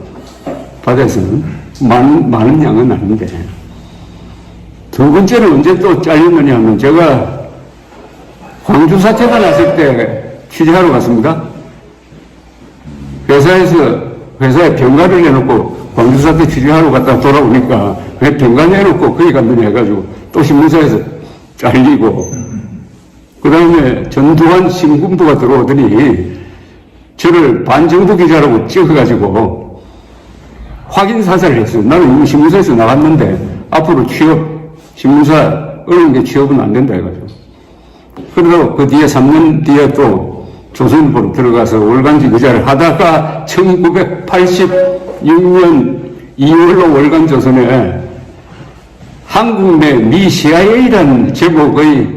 바다에서는 많은 양은 아닌데. 두 번째는 언제 또 잘렸느냐 하면 제가 광주 사태가 났을 때 취재하러 갔습니다. 회사에 병가를 내놓고 광주 사태 취재하러 갔다 돌아오니까 왜 병가 내놓고 거기 갔느냐 해가지고 또 신문사에서 잘리고 그 다음에 전두환 신군부가 들어오더니 저를 반정부 기자라고 찍어가지고 확인 사살을 했어요. 나는 이미 신문사에서 나갔는데 앞으로 신문사 어려운데 취업은 안 된다 해가지고. 그러고 그 뒤에 3년 뒤에 또 조선일보로 들어가서 월간지 기자를 하다가 1986년 2월로 월간조선에 한국 내 미 CIA라는 제목의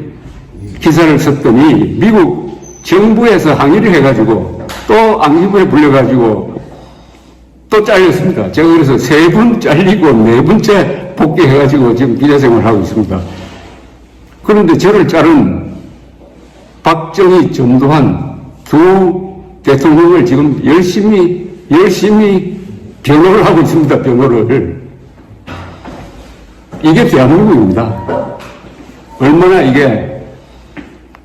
기사를 썼더니 미국 정부에서 항의를 해가지고 또 안기부에 불려가지고 또 잘렸습니다. 제가 그래서 3번 잘리고 4번째 복귀해가지고 지금 기자생활을 하고 있습니다. 그런데 저를 자른 박정희, 전두환 두 대통령을 지금 열심히 변호를 하고 있습니다. 변호를. 이게 대한민국입니다. 얼마나 이게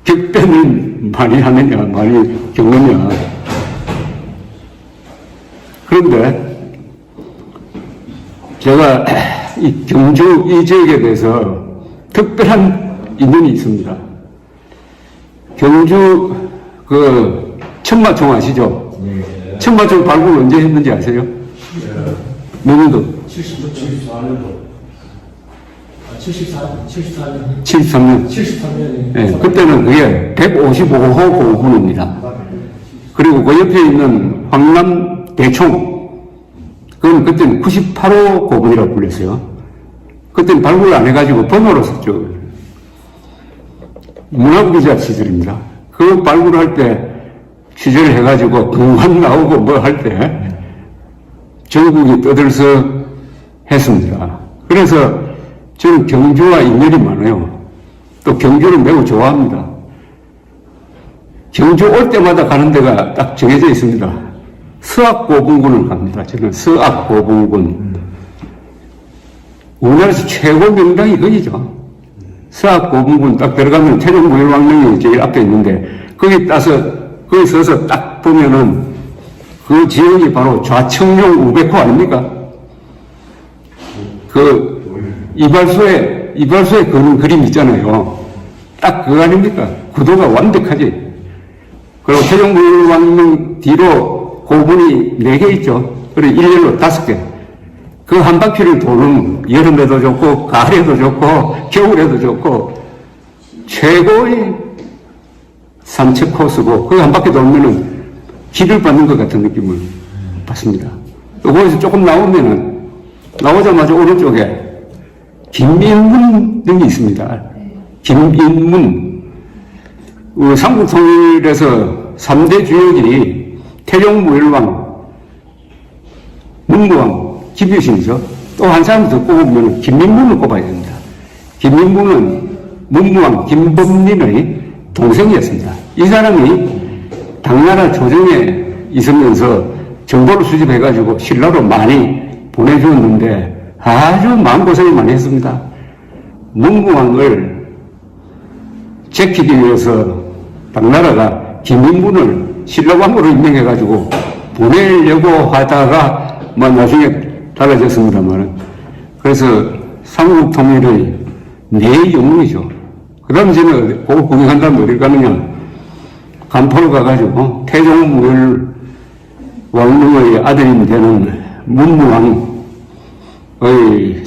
격변을 많이 하느냐, 많이 겪느냐. 그런데 제가 이 경주 이 지역에 대해서 특별한 인연이 있습니다. 경주 그 천마총 아시죠? 네. 천마총 발굴 언제 했는지 아세요? 몇 년도? 74년도. 74년. 73년. 73년에. 네, 그때는 그게 155호 공군입니다. 그리고 그 옆에 있는 황남 대총, 그건 그때는 98호 고군이라고 불렸어요. 그때는 발굴을 안 해가지고 번호로 썼죠. 문화부기자 시절입니다. 그 발굴을 할 때 취재를 해가지고 공간 나오고 뭐 할 때 전국이 떠들썩 했습니다. 그래서 저는 경주와 인연이 많아요. 또 경주를 매우 좋아합니다. 경주 올 때마다 가는 데가 딱 정해져 있습니다. 서학고분군을 갑니다. 저는 서학고분군. 우리나라에서 최고 명당이 거기죠. 서학고분군 딱 들어가면 태종무일왕릉이 제일 앞에 있는데 거기 서서 딱 보면은 그 지역이 바로 좌청룡 우백호 아닙니까? 그 이발소에 그런 그림 있잖아요. 딱 그거 아닙니까? 구도가 완벽하지. 그리고 태종무일왕릉 뒤로 고분이 4개 있죠. 그리고 일렬로 5개. 그 한 바퀴를 도는 여름에도 좋고 가을에도 좋고 겨울에도 좋고 최고의 산책 코스고, 거기 한 바퀴 돌면은 길을 받는 것 같은 느낌을 받습니다. 또 거기서 조금 나오자마자 오른쪽에 김인문 등이 있습니다. 김인문. 삼국통일에서 3대 주역이 태종무열왕, 문무왕, 김유신이죠. 또 한 사람 더 꼽으면 김민문을 꼽아야 됩니다. 김민문은 문무왕 김범린의 동생이었습니다. 이 사람이 당나라 조정에 있으면서 정보를 수집해가지고 신라로 많이 보내주었는데 아주 마음고생을 많이 했습니다. 문무왕을 제키기 위해서 당나라가 김인문을 신라왕으로 임명해가지고 보내려고 하다가 나중에 달라졌습니다만, 그래서 삼국통일의 네 영웅이죠. 그 다음에 저는 그거 구경한다면 어딜 가느냐, 간포를 가가지고 태종무열 왕릉의 아들이 되는 문무왕의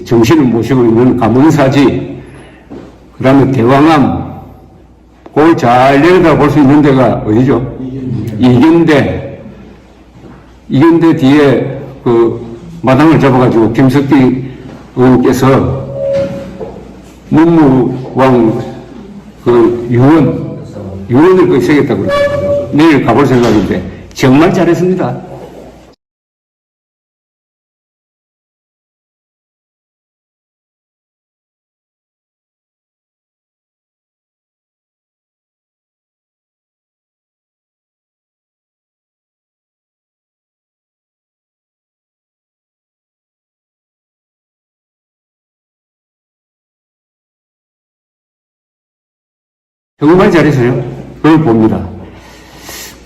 정신을 모시고 있는 가문사지, 그 다음에 대왕암, 그걸 잘 내려다 볼 수 있는 데가 어디죠? 이견대. 이견대 뒤에 그 마당을 잡아가지고 김석기 의원께서 문무왕 그 유언을 거기 새겼다고 그러거든요. 내일 가볼 생각인데 정말 잘했습니다. 정말 잘했어요. 그걸 봅니다.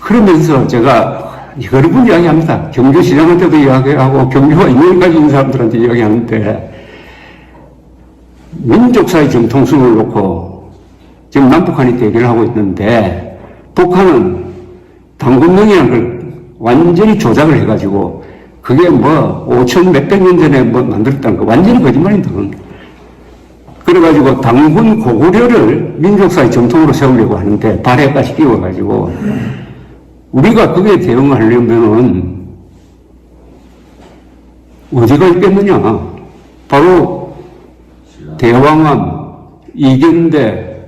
그러면서 제가 여러 번 이야기합니다. 경주시장한테도 이야기하고 경주와 인연까지 있는 사람들한테 이야기하는데, 민족사의 정통성을 놓고 지금 남북한이 대결을 하고 있는데, 북한은 당군능이라는 걸 완전히 조작을 해가지고 그게 5천 몇백 년 전에 만들었다는 거 완전히 거짓말입니다. 그래가지고 당군 고구려를 민족사의 정통으로 세우려고 하는데 발해까지 끼워가지고, 우리가 그게 대응하려면은 어디가 있겠느냐. 바로 대왕암, 이견대,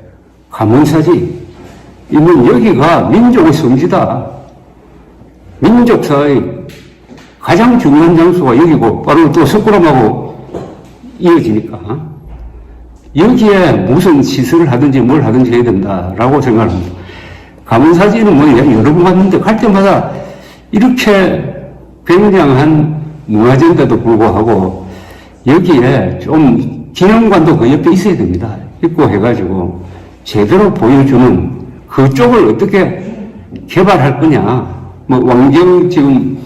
가문사지. 이는 여기가 민족의 성지다. 민족사의 가장 중요한 장소가 여기고, 바로 또 석굴암하고 이어지니까 여기에 무슨 시설을 하든지 뭘 하든지 해야 된다라고 생각합니다. 가문사지는 여러 번 갔는데 갈 때마다 이렇게 굉장한 문화재인데도 불구하고 여기에 좀 기념관도 그 옆에 있어야 됩니다. 있고 해가지고 제대로 보여주는 그쪽을 어떻게 개발할 거냐. 왕경 지금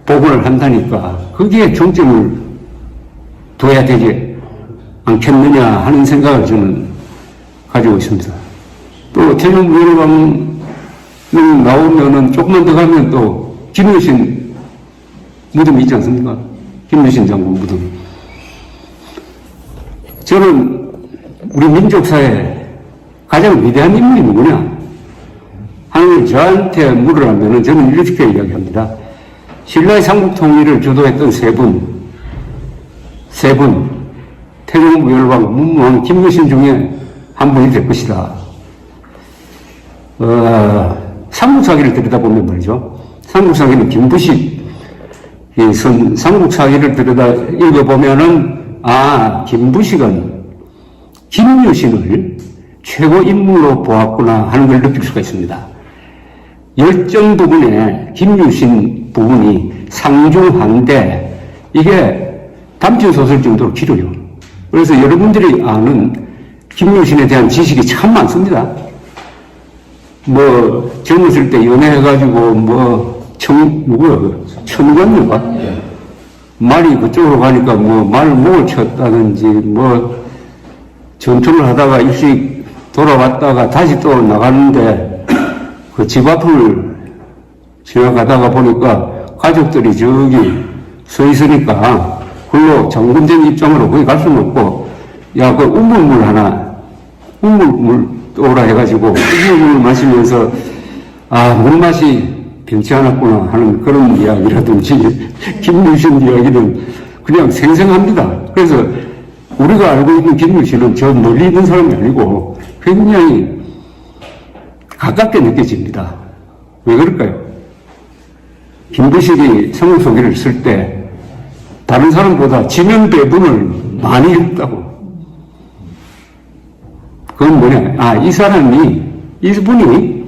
복원을 한다니까 거기에 중점을 둬야 되지 않겠느냐 하는 생각을 저는 가지고 있습니다. 또 태종무열왕 나오면은 조금만 더 가면 또 김유신 무덤이 있지 않습니까? 김유신 장군 무덤. 저는 우리 민족사에 가장 위대한 인물이 누구냐 하는 걸 저한테 물으라면은 저는 이렇게 이야기합니다. 신라의 삼국통일을 주도했던 세 분, 태종무열왕, 문무왕, 김유신 중에 한 분이 될 것이다. 삼국사기를 들여다보면 말이죠. 삼국사기는 김부식, 삼국사기를 들여다 읽어보면은, 김부식은 김유신을 최고 인물로 보았구나 하는 걸 느낄 수가 있습니다. 열정 부분에 김유신 부분이 상중한데, 이게 담춘소설 정도로 길어요. 그래서 여러분들이 아는 김유신에 대한 지식이 참 많습니다. 젊었을 때 연애해가지고, 천관녀가? 말이 그쪽으로 가니까 말 목을 쳤다든지, 전투를 하다가 일찍 돌아왔다가 다시 또 나가는데, 그 집 앞을 지나가다가 보니까 가족들이 저기 서 있으니까, 그걸로 장군된 입장으로 거기 갈 수는 없고, 그 우물물 떠오라 해가지고 물을 마시면서 물맛이 변치 않았구나 하는 그런 이야기라든지 김유신 이야기는 그냥 생생합니다. 그래서 우리가 알고 있는 김유신은 저 멀리 있는 사람이 아니고 굉장히 가깝게 느껴집니다. 왜 그럴까요? 김부식이 성공소개를 쓸 때 다른 사람보다 지명 배분을 많이 했다고. 그건 뭐냐? 이분이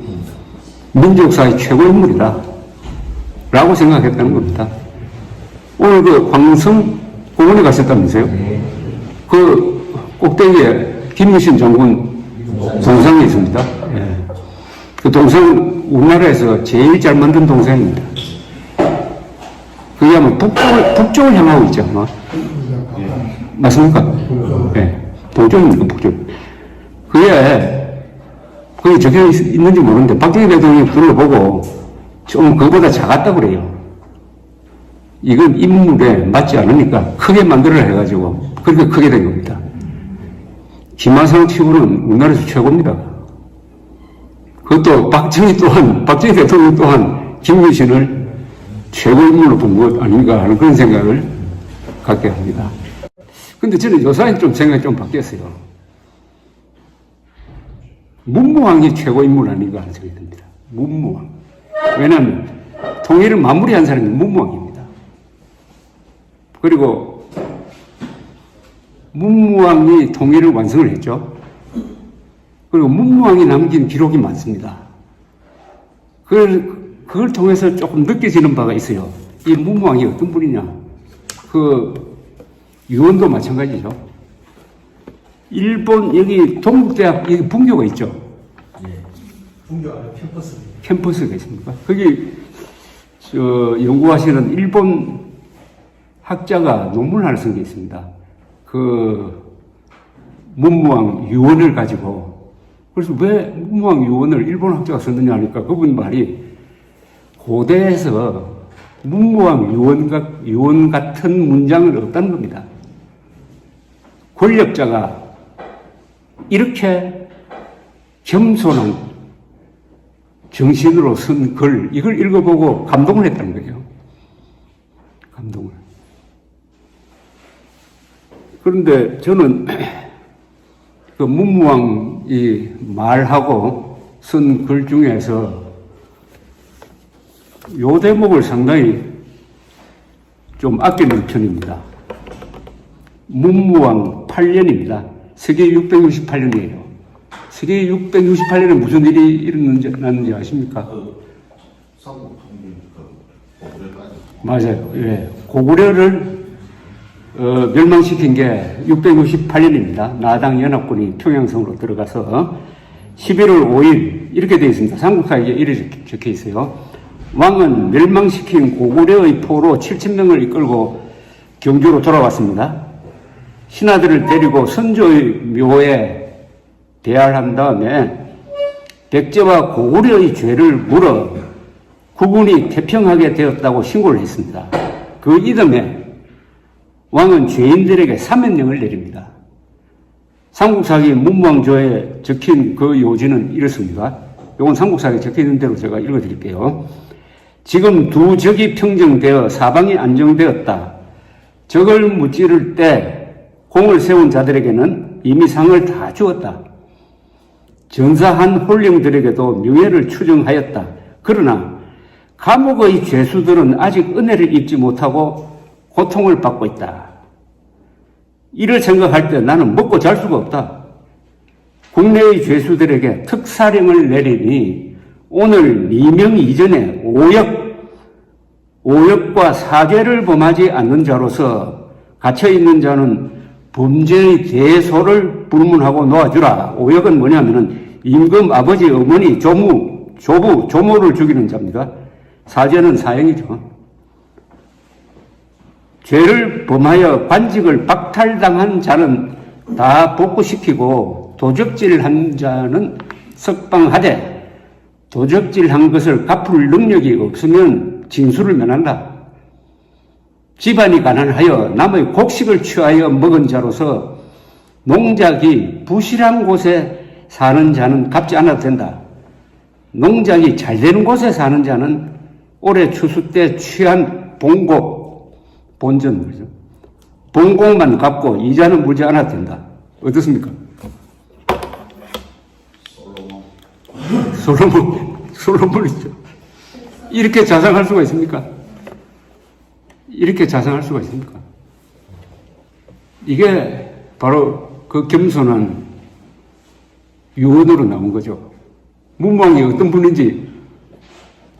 민족사의 최고 인물이다. 라고 생각했다는 겁니다. 오늘 그 광성 공원에 가셨다면서요? 그 꼭대기에 김유신 장군 동상이 있습니다. 예. 그 동상 우리나라에서 제일 잘 만든 동상입니다. 그게 아마 북쪽을 향하고 있죠, 아마. 맞습니까? 예. 동쪽입니까, 북쪽. 그게 적혀 있는지 모르는데, 박정희 대통령이 둘러보고 좀 그거보다 작았다고 그래요. 이건 인물에 맞지 않으니까 크게 만들어라 해가지고, 그렇게 크게 된 겁니다. 김하성 치고는 우리나라에서 최고입니다. 그것도 박정희 대통령 또한 김유신을 최고 인물로 본 것 아닌가 하는 그런 생각을 갖게 합니다. 근데 저는 요사이 좀 생각이 좀 바뀌었어요. 문무왕이 최고 인물 아닌가 하는 생각이 듭니다. 문무왕. 왜냐하면 통일을 마무리한 사람이 문무왕입니다. 그리고 문무왕이 통일을 완성을 했죠. 그리고 문무왕이 남긴 기록이 많습니다. 그걸 통해서 조금 느껴지는 바가 있어요. 이 문무왕이 어떤 분이냐. 유언도 마찬가지죠. 일본, 여기 동국대학, 여기 분교가 있죠. 예. 분교 안에 캠퍼스가 있습니까? 거기, 연구하시는 일본 학자가 논문을 하나 쓴 게 있습니다. 문무왕 유언을 가지고. 그래서 왜 문무왕 유언을 일본 학자가 썼느냐 하니까 그분 말이 고대에서 문무왕 유언 같은 문장은 없다는 겁니다. 권력자가 이렇게 겸손한 정신으로 쓴 글, 이걸 읽어보고 감동을 했다는 거예요. 감동을. 그런데 저는 그 문무왕이 말하고 쓴 글 중에서 요 대목을 상당히 좀 아끼는 편입니다. 문무왕 8년입니다. 세계 668년이에요. 세계 668년에 무슨 일이 일어났는지 아십니까? 맞아요. 예. 고구려를 멸망시킨 게 668년입니다. 나당 연합군이 평양성으로 들어가서 11월 5일 이렇게 되어 있습니다. 삼국사에 이렇게 적혀 있어요. 왕은 멸망시킨 고구려의 포로 7,000명을 이끌고 경주로 돌아왔습니다. 신하들을 데리고 선조의 묘에 대할한 다음에 백제와 고구려의 죄를 물어 국군이 태평하게 되었다고 신고를 했습니다. 그 이듬해 왕은 죄인들에게 사면령을 내립니다. 삼국사기 문무왕조에 적힌 그 요지는 이렇습니다. 이건 삼국사기에 적혀 있는 대로 제가 읽어드릴게요. 지금 두 적이 평정되어 사방이 안정되었다. 적을 무찌를 때 공을 세운 자들에게는 이미 상을 다 주었다. 전사한 홀령들에게도 명예를 추정하였다. 그러나 감옥의 죄수들은 아직 은혜를 입지 못하고 고통을 받고 있다. 이를 생각할 때 나는 먹고 잘 수가 없다. 국내의 죄수들에게 특사령을 내리니 오늘 미명 이전에 오역과 사죄를 범하지 않는 자로서 갇혀있는 자는 범죄의 대소를 불문하고 놓아주라. 오역은 뭐냐면은 임금 아버지, 어머니, 조부, 조모를 죽이는 자입니다. 사죄는 사형이죠. 죄를 범하여 관직을 박탈당한 자는 다 복구시키고 도적질한 자는 석방하되 도적질한 것을 갚을 능력이 없으면 징수를 면한다. 집안이 가난하여 남의 곡식을 취하여 먹은 자로서 농작이 부실한 곳에 사는 자는 갚지 않아도 된다. 농작이 잘 되는 곳에 사는 자는 올해 추수 때 취한 본전, 본공만 갚고 이자는 물지 않아도 된다. 어떻습니까? 솔로몬이죠. 이렇게 자상할 수가 있습니까? 이렇게 자상할 수가 있습니까? 이게 바로 그 겸손한 유언으로 나온 거죠. 문무왕이 어떤 분인지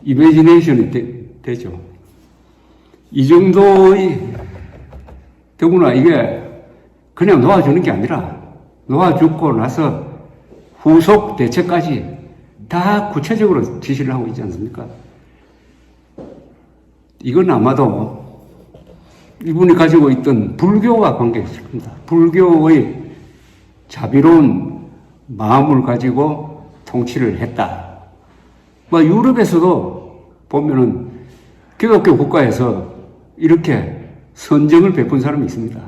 이미지네이션이 되죠. 이 정도의, 더구나 이게 그냥 놓아주는 게 아니라 놓아주고 나서 후속 대책까지 다 구체적으로 지시를 하고 있지 않습니까? 이건 아마도 이분이 가지고 있던 불교와 관계가 있을 겁니다. 불교의 자비로운 마음을 가지고 통치를 했다. 뭐 유럽에서도 보면은 기독교 국가에서 이렇게 선정을 베푼 사람이 있습니다.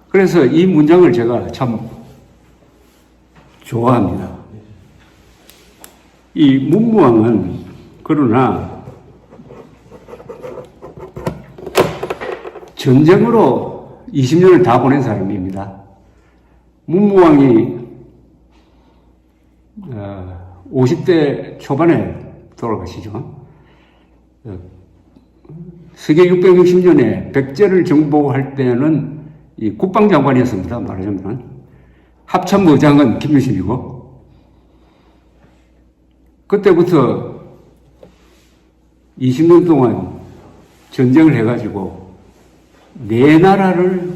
그래서 이 문장을 제가 참 좋아합니다. 이 문무왕은 그러나 전쟁으로 20년을 다 보낸 사람입니다. 문무왕이 50대 초반에 돌아가시죠. 서기 660년에 백제를 정복할 때는 이 국방장관이었습니다. 말하자면 합참의장은 김유신이고, 그때부터 20년 동안 전쟁을 해가지고 네 나라를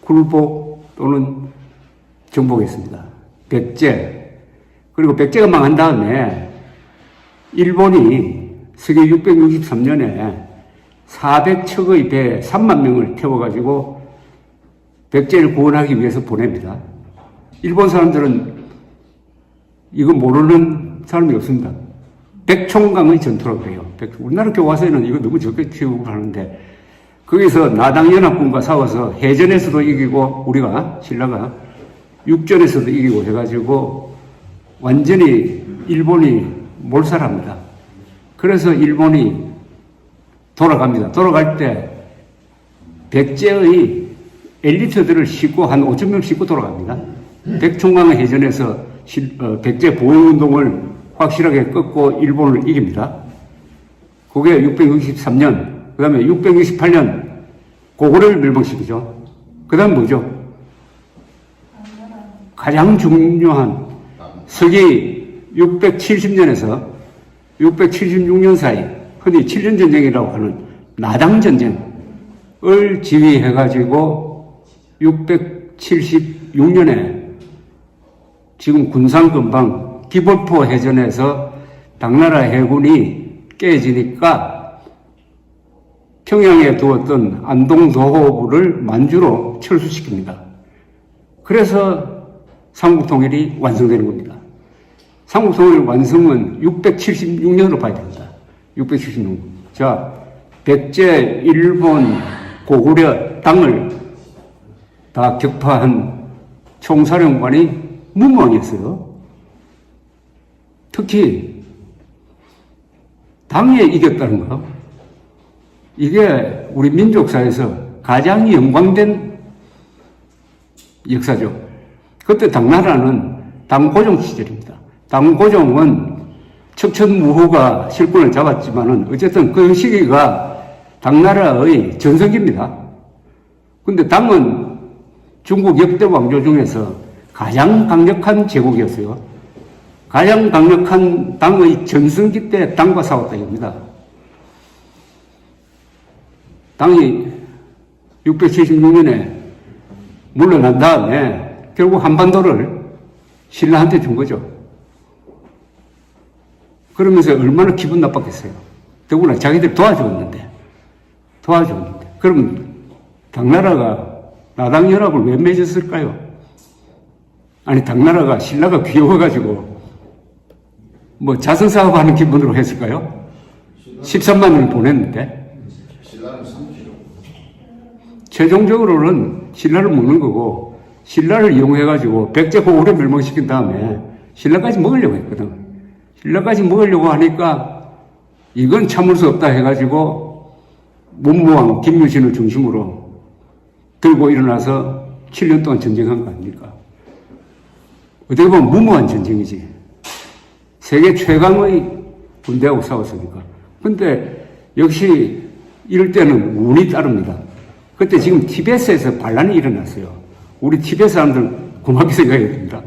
굴복 또는 정복했습니다. 백제. 그리고 백제가 망한 다음에 일본이 서기 663년에 400척의 배 3만 명을 태워가지고 백제를 구원하기 위해서 보냅니다. 일본 사람들은 이거 모르는 사람이 없습니다. 백총강의 전투라고 해요. 우리나라 교과서에는 이거 너무 적게 기록을 하는데, 거기서 나당연합군과 싸워서 해전에서도 이기고, 우리가, 신라가 육전에서도 이기고 해가지고 완전히 일본이 몰살합니다. 그래서 일본이 돌아갑니다. 돌아갈 때 백제의 엘리트들을 싣고 한 5천 명 싣고 돌아갑니다. 백총강의 해전에서 백제 보호운동을 확실하게 꺾고 일본을 이깁니다. 그게 663년, 그 다음에 668년 고구려를 멸망시키죠. 그 다음 뭐죠? 가장 중요한 서기 670년에서 676년 사이, 흔히 7년 전쟁이라고 하는 나당 전쟁을 지휘해가지고 676년에 지금 군산 근방 기벌포 해전에서 당나라 해군이 깨지니까 평양에 두었던 안동도호부를 만주로 철수시킵니다. 그래서 삼국통일이 완성되는 겁니다. 삼국통일 완성은 676년으로 봐야 됩니다. 676년. 자, 백제, 일본, 고구려 땅을 다 격파한 총사령관이 문무왕이었어요. 특히 당에 이겼다는 거, 이게 우리 민족사에서 가장 영광된 역사죠. 그때 당나라는 당고종 시절입니다. 당고종은 척천무후가 실권을 잡았지만은 어쨌든 그 시기가 당나라의 전성기입니다. 근데 당은 중국 역대 왕조 중에서 가장 강력한 제국이었어요. 가장 강력한 당의 전성기 때 당과 싸웠다 이겁니다. 당이 676년에 물러난 다음에 결국 한반도를 신라한테 준 거죠. 그러면서 얼마나 기분 나빴겠어요. 더구나 자기들 도와줬는데. 그럼 당나라가 나당연합을 왜 맺었을까요? 아니, 당나라가 신라가 귀여워가지고 뭐 자선사업 하는 기분으로 했을까요? 13만 명을 보냈는데. 최종적으로는 신라를 먹는 거고, 신라를 이용해가지고 백제고구려 멸망시킨 다음에 신라까지 먹으려고 했거든. 신라까지 먹으려고 하니까 이건 참을 수 없다 해가지고 문무왕 김유신을 중심으로 들고 일어나서 7년 동안 전쟁한 거 아닙니까? 어떻게 보면 무모한 전쟁이지. 세계 최강의 군대하고 싸웠으니까. 근데 역시 이럴 때는 운이 따릅니다. 그때 지금 티베트에서 반란이 일어났어요. 우리 티베트 사람들 고맙게 생각해야 됩니다.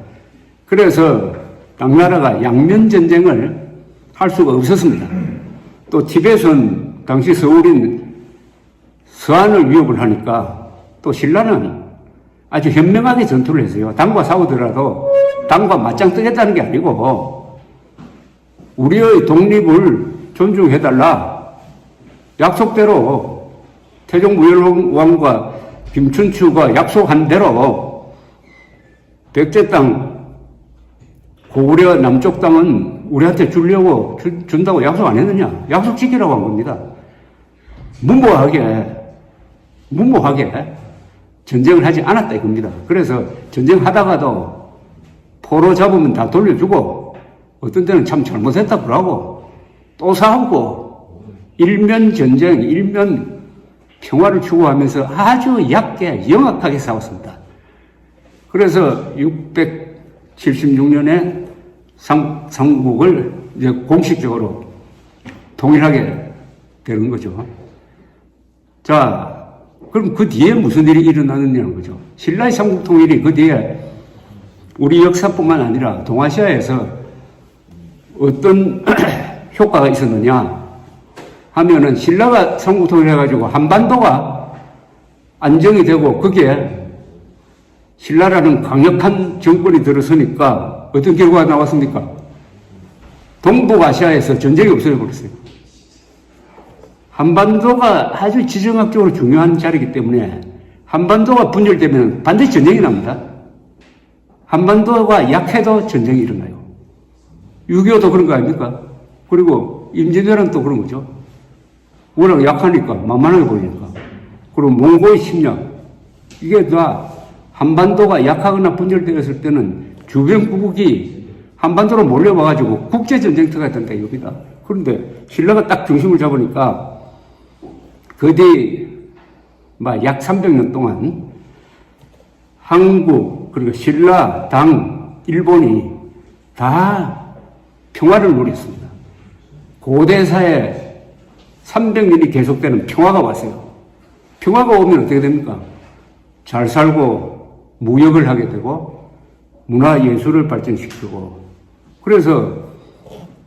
그래서 당나라가 양면 전쟁을 할 수가 없었습니다. 또 티베트는 당시 서울인 서안을 위협을 하니까 또 신라는 아주 현명하게 전투를 했어요. 당과 싸우더라도 당과 맞짱 뜨겠다는 게 아니고 우리의 독립을 존중해달라. 약속대로 태종무열왕과 김춘추가 약속한 대로 백제 땅, 고구려 남쪽 땅은 우리한테 주려고 준다고 약속 안 했느냐? 약속 지키라고 한 겁니다. 무모하게 전쟁을 하지 않았다 이겁니다. 그래서 전쟁하다가도 포로 잡으면 다 돌려주고 어떤 때는 참 잘못했다 그러고 또 싸우고 일면 전쟁, 일면 평화를 추구하면서 아주 얕게 영악하게 싸웠습니다. 그래서 676년에 삼국을 이제 공식적으로 통일하게 되는 거죠. 자, 그럼 그 뒤에 무슨 일이 일어나느냐는 거죠. 신라의 삼국 통일이 그 뒤에 우리 역사뿐만 아니라 동아시아에서 어떤 효과가 있었느냐 하면은 신라가 삼국 통일해가지고 한반도가 안정이 되고 그게 신라라는 강력한 정권이 들어서니까 어떤 결과가 나왔습니까? 동북아시아에서 전쟁이 없어져 버렸어요. 한반도가 아주 지정학적으로 중요한 자리이기 때문에 한반도가 분열되면 반드시 전쟁이 납니다. 한반도가 약해도 전쟁이 일어나요. 6.25도 그런 거 아닙니까? 그리고 임진왜란은 또 그런 거죠. 워낙 약하니까, 만만하게 보이니까. 그리고 몽고의 침략. 이게 다 한반도가 약하거나 분열되었을 때는 주변국이 한반도로 몰려와가지고 국제전쟁터가 된다 이겁니다. 그런데 신라가 딱 중심을 잡으니까 그 뒤 약 300년 동안 한국, 그리고 신라, 당, 일본이 다 평화를 누렸습니다. 고대사에 300년이 계속되는 평화가 왔어요. 평화가 오면 어떻게 됩니까? 잘 살고 무역을 하게 되고 문화예술을 발전시키고 그래서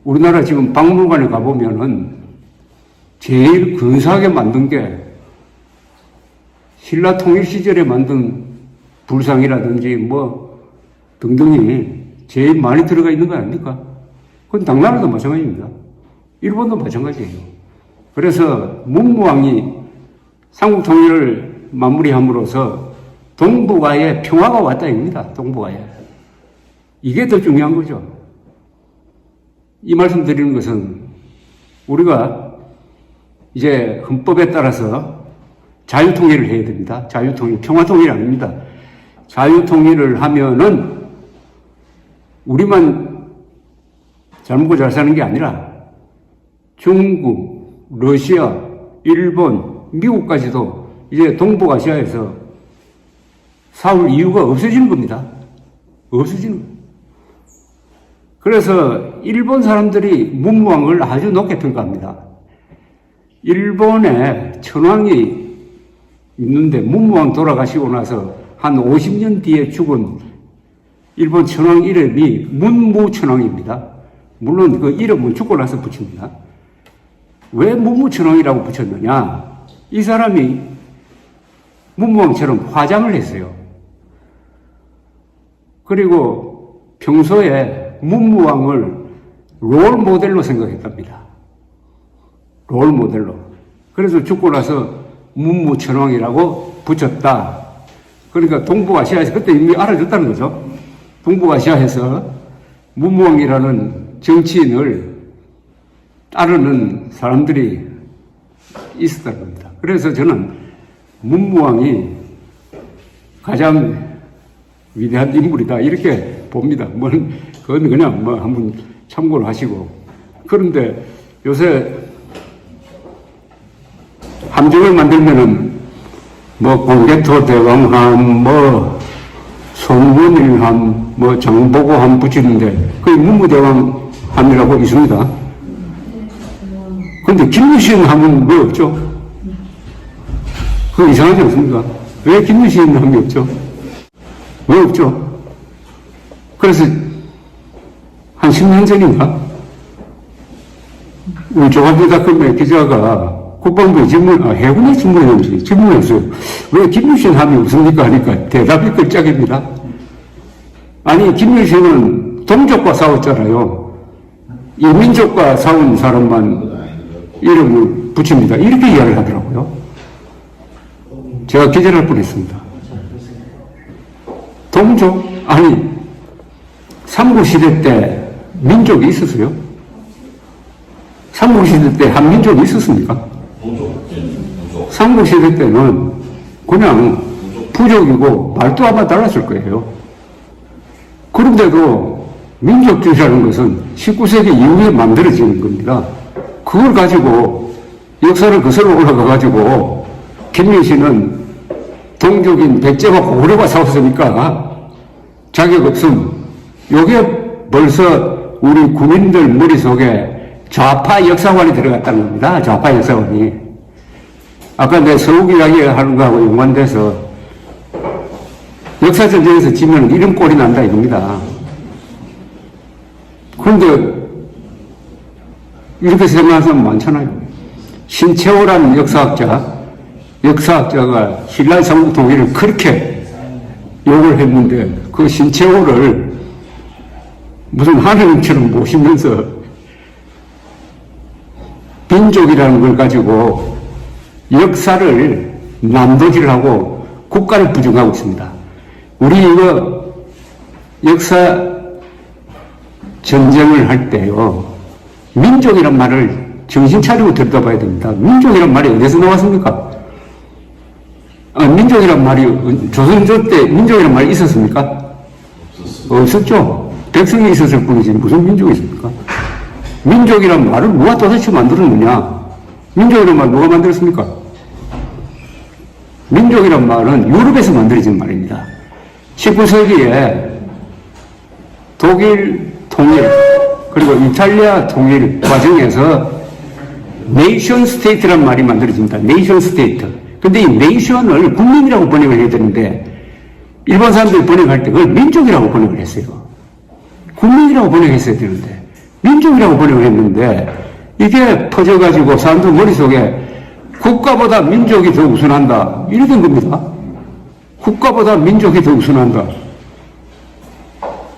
우리나라 지금 박물관에 가보면은 제일 근사하게 만든 게 신라 통일 시절에 만든 불상이라든지 뭐 등등이 제일 많이 들어가 있는 거 아닙니까? 그건 당나라도 마찬가지입니다. 일본도 마찬가지예요. 그래서 문무왕이 삼국 통일을 마무리함으로써 동북아에 평화가 왔다 입니다. 동북아에. 이게 더 중요한 거죠. 이 말씀 드리는 것은 우리가 이제 헌법에 따라서 자유통일을 해야 됩니다. 자유통일, 평화통일이 아닙니다. 자유통일을 하면은 우리만 잘 먹고 잘 사는 게 아니라 중국, 러시아, 일본, 미국까지도 이제 동북아시아에서 싸울 이유가 없어지는 겁니다. 없어지는 거예요. 그래서 일본 사람들이 문무왕을 아주 높게 평가합니다. 일본에 천황이 있는데 문무왕 돌아가시고 나서 한 50년 뒤에 죽은 일본 천황 이름이 문무천황입니다. 물론 그 이름은 죽고 나서 붙입니다. 왜 문무천황이라고 붙였느냐? 이 사람이 문무왕처럼 화장을 했어요. 그리고 평소에 문무왕을 롤 모델로 생각했답니다. 롤 모델로. 그래서 죽고 나서 문무천왕이라고 붙였다. 그러니까 동북아시아에서 그때 이미 알아줬다는 거죠. 동북아시아에서 문무왕이라는 정치인을 따르는 사람들이 있었다는 겁니다. 그래서 저는 문무왕이 가장 위대한 인물이다. 이렇게 봅니다. 그건 그냥 한번 참고를 하시고. 그런데 요새 함정을 만들면은 공개토 대왕함, 송문일함, 정보고함 붙이는데 그게 문무대왕함이라고 있습니다. 근데 김유신 함은 왜 없죠? 그거 이상하지 않습니까? 왜 김유신 함이 없죠? 왜 없죠? 그래서 한 10년 전인가? 우리 조합대닷컴의 기자가 국방부에 해군에 질문했어요. 왜 김유신 함이 없습니까? 하니까 대답이 끝짝입니다. 아니, 김유신은 동족과 싸웠잖아요. 이민족과 싸운 사람만 이름을 붙입니다. 이렇게 이야기를 하더라고요. 제가 기절할 뻔했습니다. 동족? 아니, 삼국시대 때 민족이 있었어요? 삼국시대 때 한민족이 있었습니까? 삼국시대 때는 그냥 부족이고 말도 아마 달랐을 거예요. 그런데도 민족주의라는 것은 19세기 이후에 만들어지는 겁니다. 그걸 가지고 역사를 거슬러 올라가가지고 김유신은 동족인 백제와 고구려가 싸웠으니까 자격 없음. 요게 벌써 우리 국민들 머릿속에 좌파 역사관이 들어갔다는 겁니다. 좌파 역사관이. 아까 내 서욱 이야기 하는 거하고 연관돼서 역사전쟁에서 지면 이런 꼴이 난다 이겁니다. 그런데 이렇게 생각하는 사람 많잖아요. 신채호라는 역사학자가 신라 삼국 통일을 그렇게 욕을 했는데 그 신채호를 무슨 하느님처럼 모시면서 민족이라는 걸 가지고 역사를 남도질을 하고 국가를 부정하고 있습니다. 우리 이거 역사 전쟁을 할 때요. 민족이란 말을 정신 차리고 들여다봐야 됩니다. 민족이란 말이 어디서 나왔습니까? 민족이란 말이 조선조 때 민족이란 말이 있었습니까? 없었죠. 백성이 있었을 뿐이지 무슨 민족이 있습니까? 민족이란 말을 누가 도대체 만들었느냐? 민족이란 말 누가 만들었습니까? 민족이란 말은 유럽에서 만들어진 말입니다. 19세기에 독일 통일 그리고 이탈리아 통일 과정에서 네이션 스테이트란 말이 만들어집니다. 네이션 스테이트. 근데 이 네이션을 국민이라고 번역을 해야 되는데 일본 사람들이 번역할 때 그걸 민족이라고 번역을 했어요. 국민이라고 번역했어야 되는데 민족이라고 번역을 했는데 이게 퍼져가지고 사람들 머릿속에 국가보다 민족이 더 우선한다. 이래 된 겁니다. 국가보다 민족이 더 우선한다.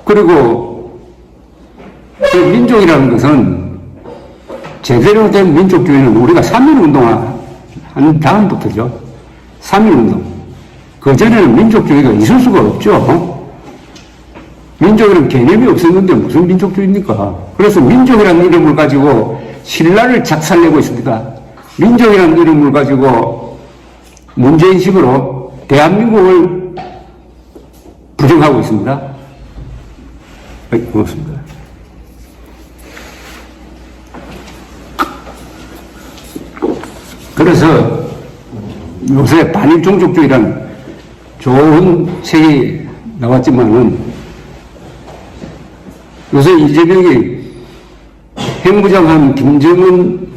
그리고 그 민족이라는 것은 제대로 된 민족주의는 우리가 3.1운동을 한 다음부터죠. 3.1운동. 그전에는 민족주의가 있을 수가 없죠. 민족이라는 개념이 없었는데 무슨 민족주의입니까? 그래서 민족이라는 이름을 가지고 신라를 작살내고 있습니다. 민족이라는 이름을 가지고 문제인식으로 대한민국을 부정하고 있습니다. 고맙습니다. 그래서 요새 반일 종족주의라는 좋은 책이 나왔지만은 요새 이재명이 핵무장한 김정은의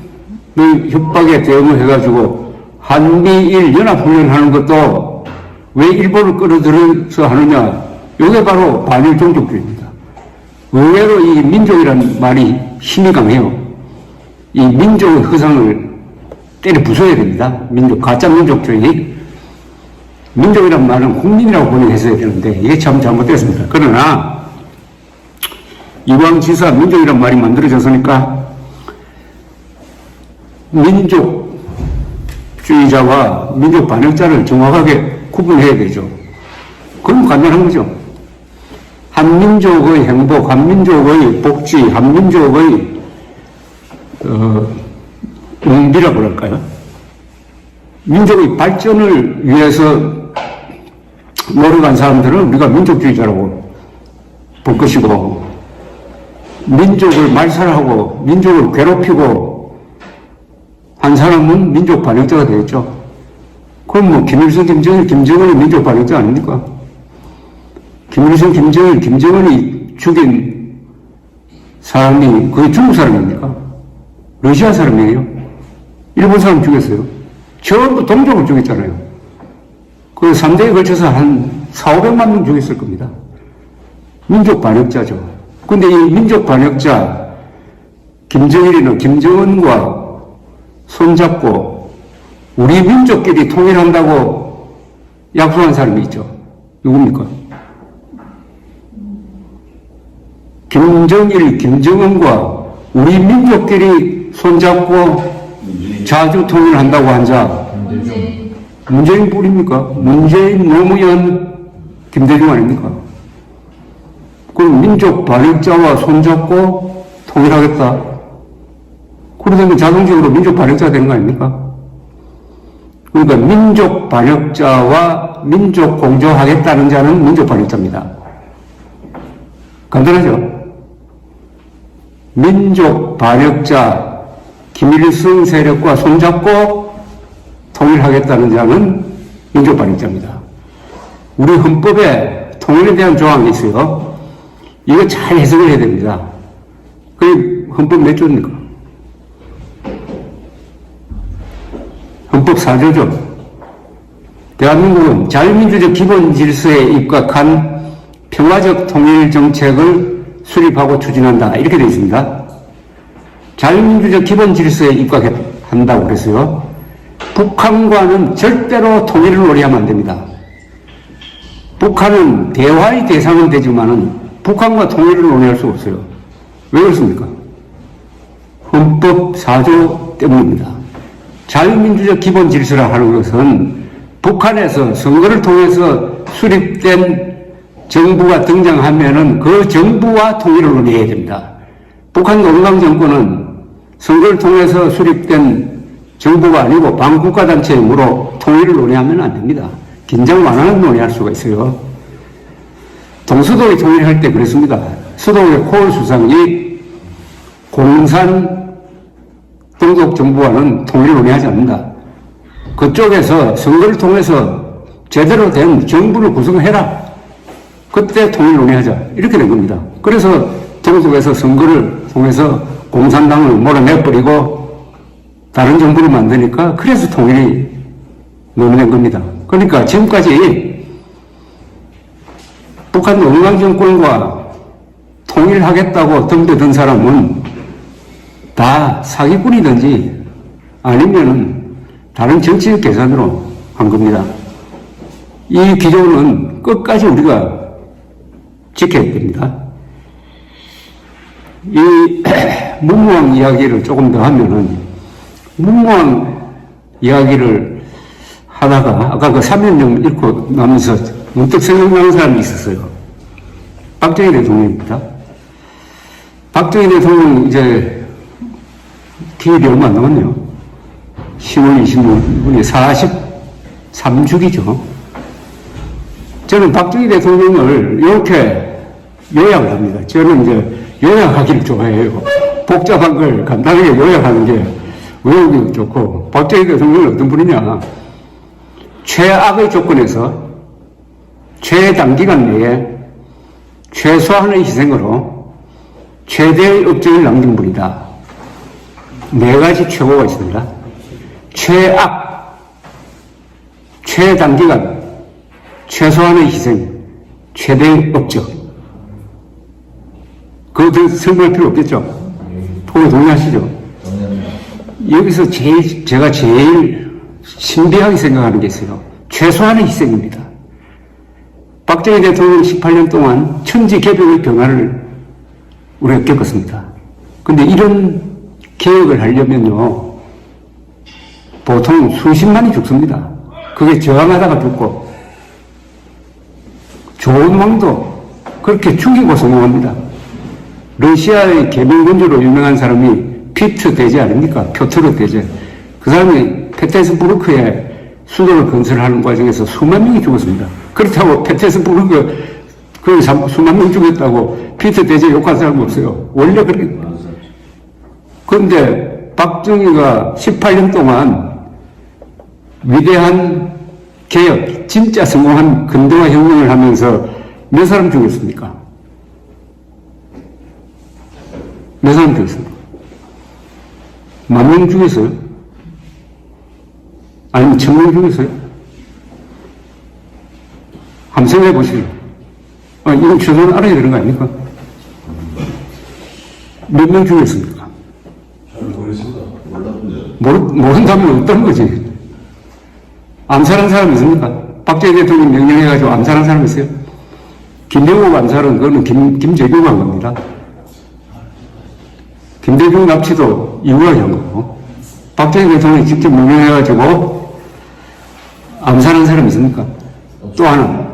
협박에 대응을 해가지고 한미일 연합훈련하는 것도 왜 일본을 끌어들여서 하느냐? 이게 바로 반일 종족주의입니다. 의외로 이 민족이라는 말이 힘이 강해요. 이 민족의 허상을 때려 부숴야 됩니다. 가짜 민족주의. 민족이란 말은 국민이라고 번역했어야 되는데 이게 참 잘못됐습니다. 그러나 이왕지사 민족이란 말이 만들어졌으니까 민족주의자와 민족 반역자를 정확하게 구분해야 되죠. 그건 간단한 거죠. 한민족의 행복, 한민족의 복지, 한민족의 의미라고 할까요? 민족의 발전을 위해서 노력한 사람들은 우리가 민족주의자라고 볼 것이고, 민족을 말살하고 민족을 괴롭히고 한 사람은 민족 반역자가 되겠죠. 그럼 뭐 김일성, 김정일, 김정은이 민족 반역자 아닙니까? 김일성, 김정일, 김정은이 죽인 사람이 그게 중국 사람입니까? 러시아 사람이에요? 일본 사람 죽였어요? 전부 동족을 죽였잖아요. 그 3대에 걸쳐서 한 400~500만 명 죽였을 겁니다. 민족 반역자죠. 근데 이 민족 반역자 김정일이는 김정은과 손잡고 우리 민족끼리 통일한다고 약속한 사람이 있죠. 누굽니까? 김정일, 김정은과 우리 민족끼리 손잡고 자주 통일한다고 한 자, 문재인 뿌립니까? 문재인, 노무현, 김대중 아닙니까? 그럼 민족 반역자와 손잡고 통일하겠다. 그러면 자동적으로 민족 반역자가 되는 거 아닙니까? 그러니까 민족 반역자와 민족 공조하겠다는 자는 민족 반역자입니다. 간단하죠? 민족 반역자, 김일성 세력과 손잡고 통일하겠다는 자는 민족 반역자입니다. 우리 헌법에 통일에 대한 조항이 있어요. 이거 잘 해석을 해야 됩니다. 그게 헌법 몇 조입니까? 헌법 4조죠. 대한민국은 자유민주적 기본 질서에 입각한 평화적 통일 정책을 수립하고 추진한다. 이렇게 되어 있습니다. 자유민주적 기본 질서에 입각한다고 그랬어요. 북한과는 절대로 통일을 논의하면 안 됩니다. 북한은 대화의 대상은 되지만은 북한과 통일을 논의할 수 없어요. 왜 그렇습니까? 헌법 4조 때문입니다. 자유민주적 기본 질서라 하는 것은 북한에서 선거를 통해서 수립된 정부가 등장하면은 그 정부와 통일을 논의해야 됩니다. 북한 농강 정권은 선거를 통해서 수립된 정부가 아니고 반국가단체이므로 통일을 논의하면 안 됩니다. 긴장 완화는 논의할 수가 있어요. 동서독이 통일할 때 그랬습니다. 서독의 코올 수상이 공산 동독 정부와는 통일을 논의하지 않는다. 그쪽에서 선거를 통해서 제대로 된 정부를 구성해라. 그때 통일 논의하자. 이렇게 된 겁니다. 그래서 동독에서 선거를 통해서 공산당을 몰아내버리고 다른 정부를 만드니까 그래서 통일이 논의된 겁니다. 그러니까 지금까지 북한 농강 정권과 통일하겠다고 덤벼든 사람은 다 사기꾼이든지 아니면은 다른 정치적 계산으로 한 겁니다. 이 기조는 끝까지 우리가 지켜야 됩니다. 이 문무왕 이야기를 조금 더 하면은 문무왕 이야기를 하다가 아까 그 3년령 읽고 나면서 문득 생각나는 사람이 있었어요. 박정희 대통령입니다. 박정희 대통령 이제 기일이 얼마 안 남았네요. 10월 26일이 43주기죠. 저는 박정희 대통령을 이렇게 요약을 합니다. 저는 이제 요약하기를 좋아해요. 복잡한 걸 간단하게 요약하는 게 외우기도 좋고, 박정희 대통령은 어떤 분이냐. 최악의 조건에서 최단기간 내에 최소한의 희생으로 최대의 업적을 남긴 분이다. 4가지 최고가 있습니다. 최악, 최단기간, 최소한의 희생, 최대의 업적. 그거 설명할 필요 없겠죠? 그거 동의하시죠? 여기서 제가 제일 신비하게 생각하는 게 있어요. 최소한의 희생입니다. 박정희 대통령 18년 동안 천지개벽의 변화를 우리가 겪었습니다. 근데 이런 개혁을 하려면요, 보통 수십만이 죽습니다. 그게 저항하다가 죽고, 좋은 왕도 그렇게 죽이고 성공합니다. 러시아의 개명군주로 유명한 사람이 피트 대제 아닙니까? 표트르 대제. 그 사람이 페테스부르크에 수도를 건설하는 과정에서 수만 명이 죽었습니다. 그렇다고 패트에서 부른 그 수만 명 죽였다고 피트 대제 욕한 사람 없어요. 원래 그렇게. 그런데 박정희가 18년 동안 위대한 개혁, 진짜 성공한 근대화 혁명을 하면서 몇 사람 죽였습니까? 몇 사람 죽였습니까? 10,000명 죽였어요? 아니면 1,000명 죽였어요? 한번 생각해 보시죠. 이건 최소한 알아야 되는 거 아닙니까? 몇 명 죽였습니까? 잘 모르겠습니다. 모른다면 없다는 거지. 암살한 사람 있습니까? 박정희 대통령 명령해가지고 암살한 사람 있어요? 김영욱 암살은 그거는 김재규가 한 겁니다. 김대중 납치도 이후가 한 거고, 박정희 대통령이 직접 명령해가지고 암살한 사람 있습니까? 또 하나,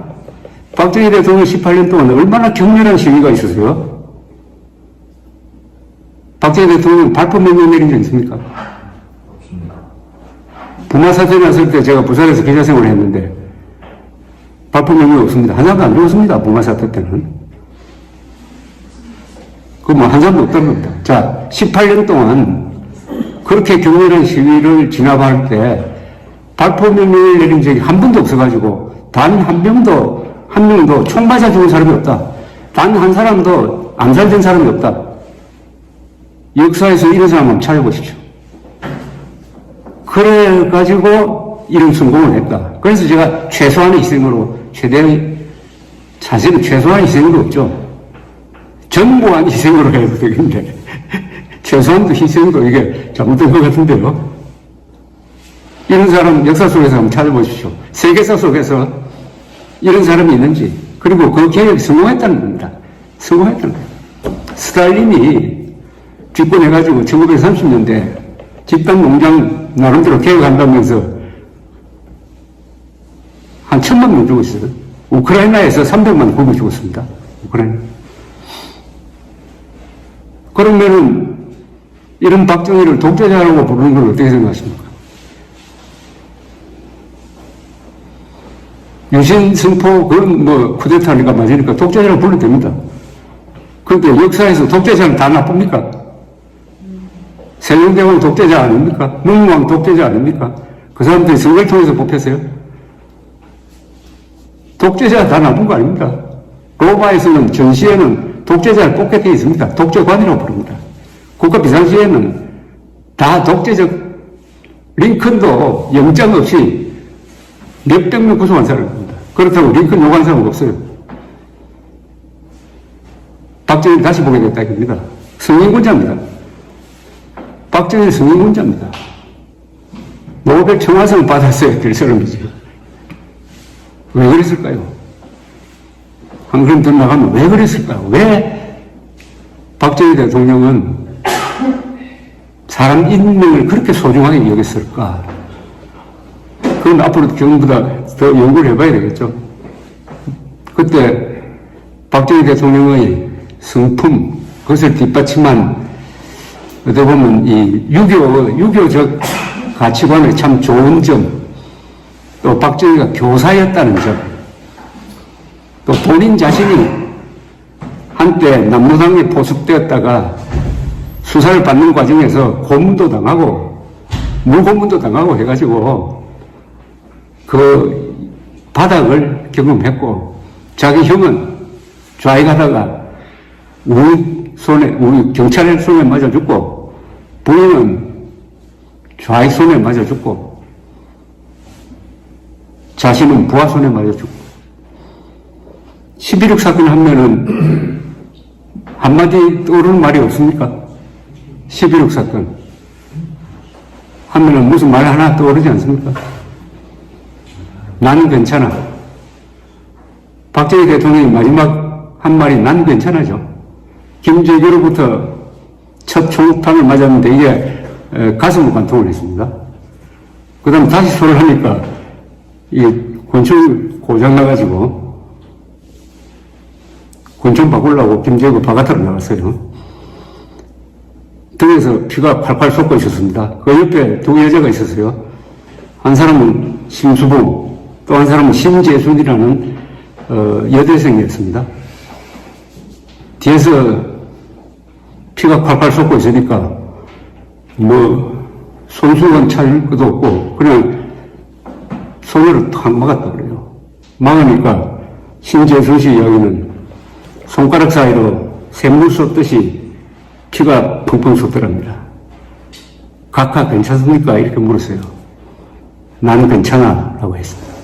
박정희 대통령 18년 동안 얼마나 격렬한 시위가 있었어요? 박정희 대통령 발포 명령 내린 적 있습니까? 부마 사태 났을 때 제가 부산에서 기자 생활을 했는데 발포 명령 없습니다. 한 사람도 안 죽었습니다. 부마 사태 때는. 한 사람도 없다는 겁니다. 자, 18년 동안 그렇게 격렬한 시위를 진압할 때 발포 명령을 내린 적이 한 번도 없어가지고 단 한 명도 총 맞아 죽은 사람이 없다. 단 한 사람도 암살된 사람이 없다. 역사에서 이런 사람 한번 찾아보십시오. 그래가지고 이런 성공을 했다. 그래서 제가 최소한의 희생으로, 사실은 최소한의 희생으로 없죠. 전무한 희생으로 해도 되겠는데, 최소한도 희생도 이게 잘못된 것 같은데요. 이런 사람 역사 속에서 한번 찾아보십시오. 세계사 속에서 이런 사람이 있는지, 그리고 그 개혁이 성공했다는 겁니다. 성공했다는 거예요. 스탈린이 집권해가지고 1930년대 집단 농장 나름대로 개혁한다면서 한 1,000만 명 죽었어요. 우크라이나에서 300만 굶어 죽었습니다. 우크라이나. 그러면은 이런 박정희를 독재자라고 부르는 걸 어떻게 생각하십니까? 유신 선포, 그건 쿠데타니까 맞으니까 독재자라고 불러도 됩니다. 그런데 역사에서 독재자는 다 나쁩니까? 세종대왕 독재자 아닙니까? 문왕 독재자 아닙니까? 그 사람들이 선거를 통해서 뽑혔어요? 독재자 다 나쁜 거 아닙니까? 로마에서는 전시에는 독재자를 뽑게 되어 있습니다. 독재관이라고 부릅니다. 국가 비상시에는 다 독재적, 링컨도 영장 없이 몇백 명 구속한 사람입니다. 그렇다고 링컨 욕한 사람은 없어요. 박정희를 다시 보게 됐다 이겁니다. 성인군자입니다. 박정희는 성인군자입니다. 노벨 청와상을 받았어야 될 사람이지. 왜 그랬을까요? 한 걸음 더 나가면 왜 그랬을까요? 왜 박정희 대통령은 사람 인명을 그렇게 소중하게 여겼을까? 그건 앞으로 전부다 더 연구를 해봐야 되겠죠. 그때 박정희 대통령의 성품, 그것을 뒷받침한, 어떻게 보면 이 유교적 가치관의 참 좋은 점, 또 박정희가 교사였다는 점, 또 본인 자신이 한때 남로당에 포섭되었다가 수사를 받는 과정에서 고문도 당하고 물고문도 당하고 해가지고 그 바닥을 경험했고, 자기 형은 좌익하다가 우리 경찰의 손에 맞아 죽고, 부인은 좌익 손에 맞아 죽고, 자신은 부하 손에 맞아 죽고. 11.6 사건 하면은 한마디 떠오르는 말이 없습니까? 11.6 사건 하면은 무슨 말 하나 떠오르지 않습니까? 나는 괜찮아. 박정희 대통령이 마지막 한 말이 난 괜찮아죠. 김재규로부터 첫 총탄을 맞았는데 이게 가슴을 관통을 했습니다. 그 다음 다시 소를 하니까 이 권총 고장나가지고 권총 바꾸려고 김재규 바깥으로 나갔어요. 등에서 피가 팔팔 솟고 있었습니다. 그 옆에 두 여자가 있었어요. 한 사람은 심수봉, 또 한 사람은 신재순이라는 여대생이었습니다. 뒤에서 피가 콸콸 솟고 있으니까 손수건 찰 것도 없고 그냥 손으로 탁 막았다 그래요. 막으니까 신재순 씨 이야기는 손가락 사이로 샘물 쏟듯이 피가 펑펑 쏟더랍니다. 각하 괜찮습니까? 이렇게 물었어요. 나는 괜찮아 라고 했습니다.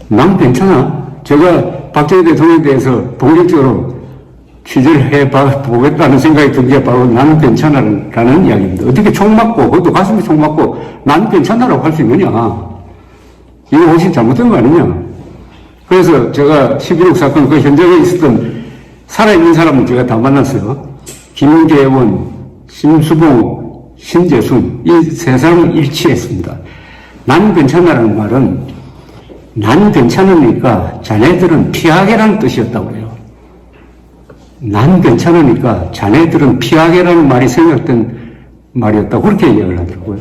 난 괜찮아. 제가 박정희 대통령에 대해서 본격적으로 취재를 해보겠다는 생각이 든 게 바로 나는 괜찮아라는 이야기입니다. 어떻게 총 맞고, 그것도 가슴에 총 맞고, 나는 괜찮아라고 할 수 있느냐. 이거 혹시 잘못된 거 아니냐. 그래서 제가 11.6 사건 그 현장에 있었던 살아있는 사람은 제가 다 만났어요. 김계원, 심수봉, 신재순, 이 세 사람은 일치했습니다. 난 괜찮아라는 말은 난 괜찮으니까 자네들은 피하게라는 뜻이었다고 해요. 난 괜찮으니까 자네들은 피하게라는 말이 생각된 말이었다고 그렇게 이야기를 하더라고요.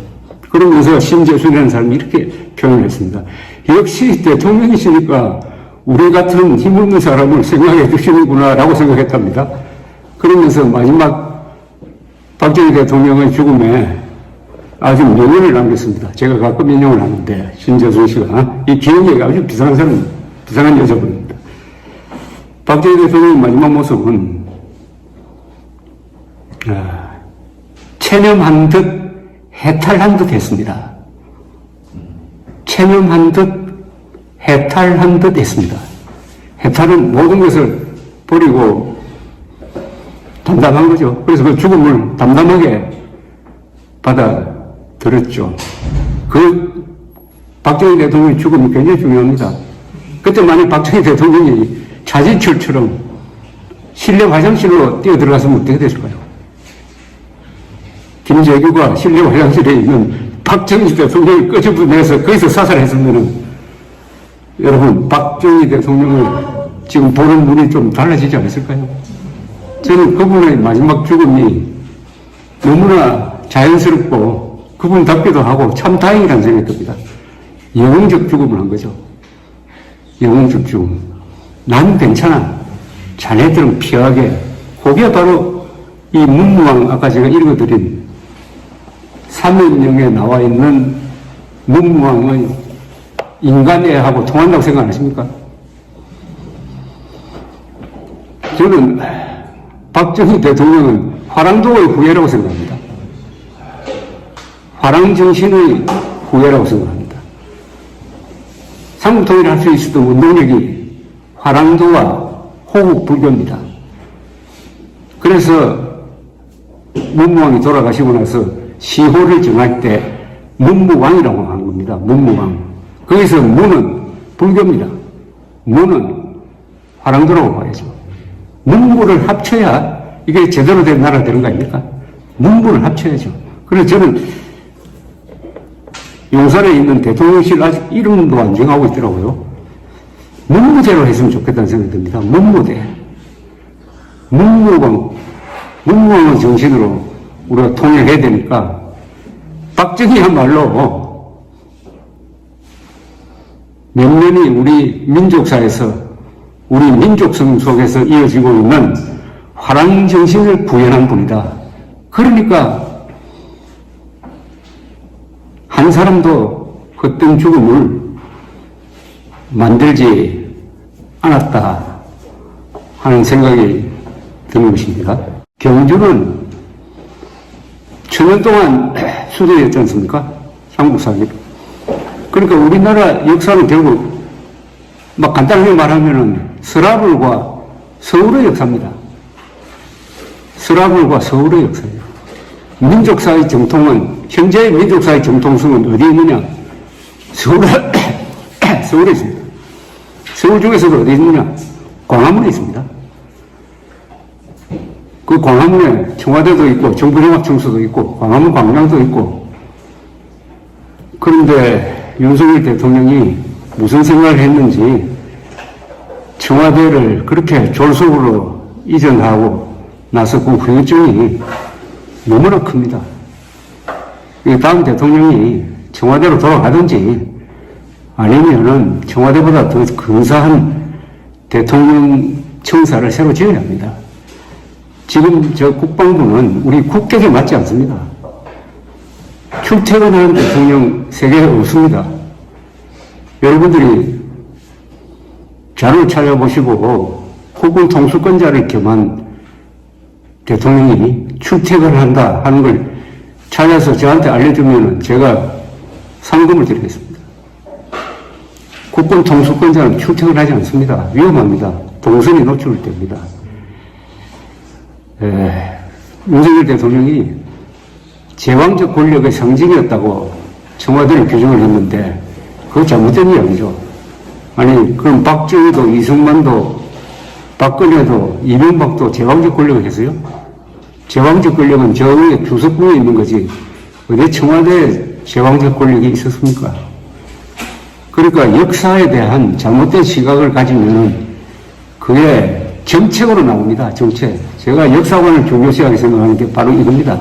그러면서 신재순이라는 사람이 이렇게 표현을 했습니다. 역시 대통령이시니까 우리 같은 힘없는 사람을 생각해 주시는구나 라고 생각했답니다. 그러면서 마지막 박정희 대통령의 죽음에 아주 명언을 남겼습니다. 제가 가끔 인용을 하는데 신재순 씨가 이 기억력이 아주 비상한 여자분입니다. 박정희 대통령의 마지막 모습은 체념한 듯 해탈한 듯 했습니다. 체념한 듯 해탈한 듯 했습니다. 해탈은 모든 것을 버리고 담담한 거죠. 그래서 그 죽음을 담담하게 받아들였죠. 그 박정희 대통령의 죽음이 굉장히 중요합니다. 그때 만약 박정희 대통령이 자진출처럼 실내 화장실로 뛰어들어갔으면 어떻게 됐을까요? 김재규가 실내 화장실에 있는 박정희 대통령을 끄집어내서 거기서 사살했으면은 여러분 박정희 대통령을 지금 보는 눈이 좀 달라지지 않았을까요? 저는 그분의 마지막 죽음이 너무나 자연스럽고 그분답기도 하고 참 다행이라는 생각이 듭니다. 영웅적 죽음을 한 거죠. 영웅적 죽음. 난 괜찮아. 자네들은 피하게. 그게 바로 이 문무왕 아까 제가 읽어드린 삼연령에 나와 있는 문무왕의 인간애하고 통한다고 생각 안 하십니까? 저는 박정희 대통령은 화랑도의 후예라고 생각합니다. 화랑정신의 후예라고 생각합니다. 삼국통일을 할 수 있었던 운동력이 화랑도와 호국불교입니다. 그래서 문무왕이 돌아가시고 나서 시호를 정할 때 문무왕이라고 한 겁니다. 문무왕. 거기서 문은 불교입니다. 문은 화랑도라고 봐야죠. 문무를 합쳐야 이게 제대로 된 나라가 되는 거 아닙니까? 문무를 합쳐야죠. 그래서 저는 용산에 있는 대통령실 아직 이름도 안 정하고 있더라고요. 문무제로 했으면 좋겠다는 생각이 듭니다. 문무대. 문무왕의 정신으로 우리가 통일해야 되니까 박정희야말로 몇년이 우리 민족사에서 우리 민족성 속에서 이어지고 있는 화랑정신을 구현한 분이다. 그러니까 한 사람도 헛된 죽음을 만들지 않았다 하는 생각이 드는 것입니다. 경주는 1000년 동안 수도였지 않습니까? 삼국사기. 그러니까 우리나라 역사는 결국 막 간단하게 말하면은 서라불과 서울의 역사입니다. 서라불과 서울의 역사예요. 민족사의 정통은, 현재의 민족사의 정통성은 어디에 있느냐? 서울에 있습니다. 서울 중에서도 어디 있느냐? 광화문에 있습니다. 그 광화문에 청와대도 있고, 정부종합청소도 있고, 광화문 광장도 있고, 그런데 윤석열 대통령이 무슨 생각을 했는지 청와대를 그렇게 졸속으로 이전하고 나서 그 후유증이 너무나 큽니다. 다음 대통령이 청와대로 돌아가든지 아니면은 청와대보다 더 근사한 대통령 청사를 새로 지어야 합니다. 지금 저 국방부는 우리 국격에 맞지 않습니다. 출퇴근하는 대통령 세계에 없습니다. 여러분들이 자료를 찾아보시고 국군 통수권자를 겸한 대통령이 출퇴근을 한다 하는 걸 찾아서 저한테 알려주면 제가 상금을 드리겠습니다. 국군 통수권자는 출퇴근하지 않습니다. 위험합니다. 동선이 노출됩니다. 윤석열 대통령이 제왕적 권력의 상징이었다고 청와대를 규정을 했는데 그거 잘못된 이야기죠. 아니 그럼 박정희도 이승만도 박근혜도 이명박도 제왕적 권력을 했어요? 제왕적 권력은 저 위에 주석부에 있는 거지 어디 청와대에 제왕적 권력이 있었습니까? 그러니까 역사에 대한 잘못된 시각을 가지면 그게 정책으로 나옵니다. 정책. 제가 역사관을 중요시하게 생각하는 게 바로 이겁니다.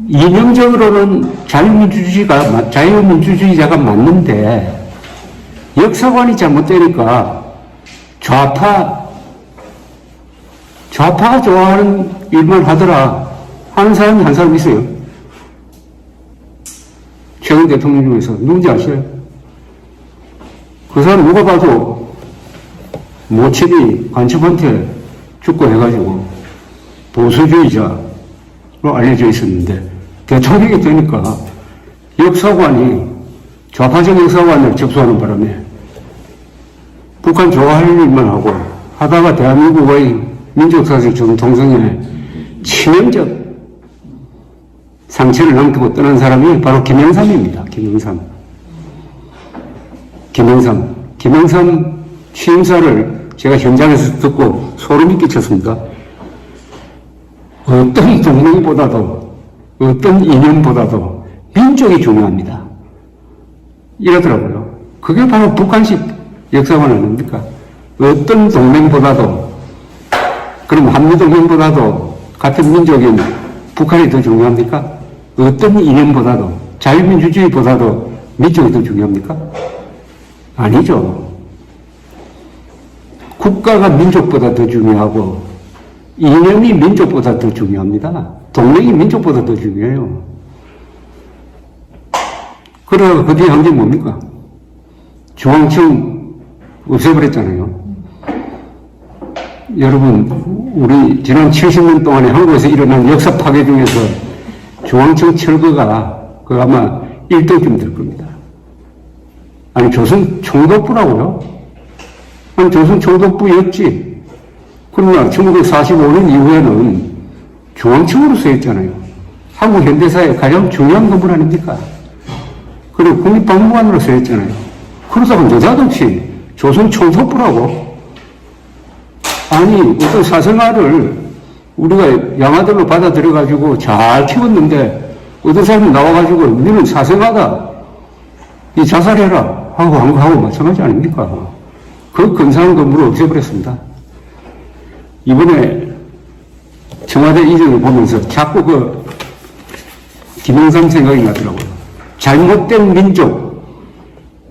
이념적으로는 자유민주주의자가 맞는데 역사관이 잘못되니까 좌파가 좋아하는 일만 하더라 하는 사람이 한 사람 있어요. 최근 대통령 중에서 누군지 아시나요? 그 사람 누가 봐도 모친이 간첩한테 죽고 해가지고 보수주의자로 알려져 있었는데 대통령이 되니까 역사관이 좌파적 역사관을 접수하는 바람에 북한 좋아하는 일만 하고 하다가 대한민국의 민족사적 정통성에 치명적 상처를 남기고 떠난 사람이 바로 김영삼입니다. 김영삼 취임사를 제가 현장에서 듣고 소름이 끼쳤습니다. 어떤 동맹보다도 어떤 이념보다도 민족이 중요합니다. 이러더라고요. 그게 바로 북한식 역사관 아닙니까? 어떤 동맹보다도 그럼 한미동맹보다도 같은 민족인 북한이 더 중요합니까? 어떤 이념보다도 자유민주주의보다도 민족이 더 중요합니까? 아니죠. 국가가 민족보다 더 중요하고 이념이 민족보다 더 중요합니다. 동맹이 민족보다 더 중요해요. 그러다가 그 뒤에 한 게 뭡니까? 중앙청 없애버렸잖아요. 여러분, 우리 지난 70년 동안에 한국에서 일어난 역사 파괴 중에서 중앙청 철거가 그 아마 1등쯤 될 겁니다. 아니, 조선 총독부라고요? 아니, 조선 총독부였지. 그러나 1945년 이후에는 중앙청으로 쓰였잖아요. 한국 현대사의 가장 중요한 건물 아닙니까? 그리고 국립박물관으로 쓰였잖아요. 그러다가 느닷없이 조선 총독부라고? 아니, 어떤 사생활을 우리가 양아들로 받아들여가지고 잘 키웠는데 어떤 사람이 나와가지고 너는 사생하다. 이 자살해라. 하고 한 거하고 마찬가지 아닙니까? 그 근사한 건물을 없애버렸습니다. 이번에 청와대 이전을 보면서 자꾸 그 김영삼 생각이 나더라고요. 잘못된 민족,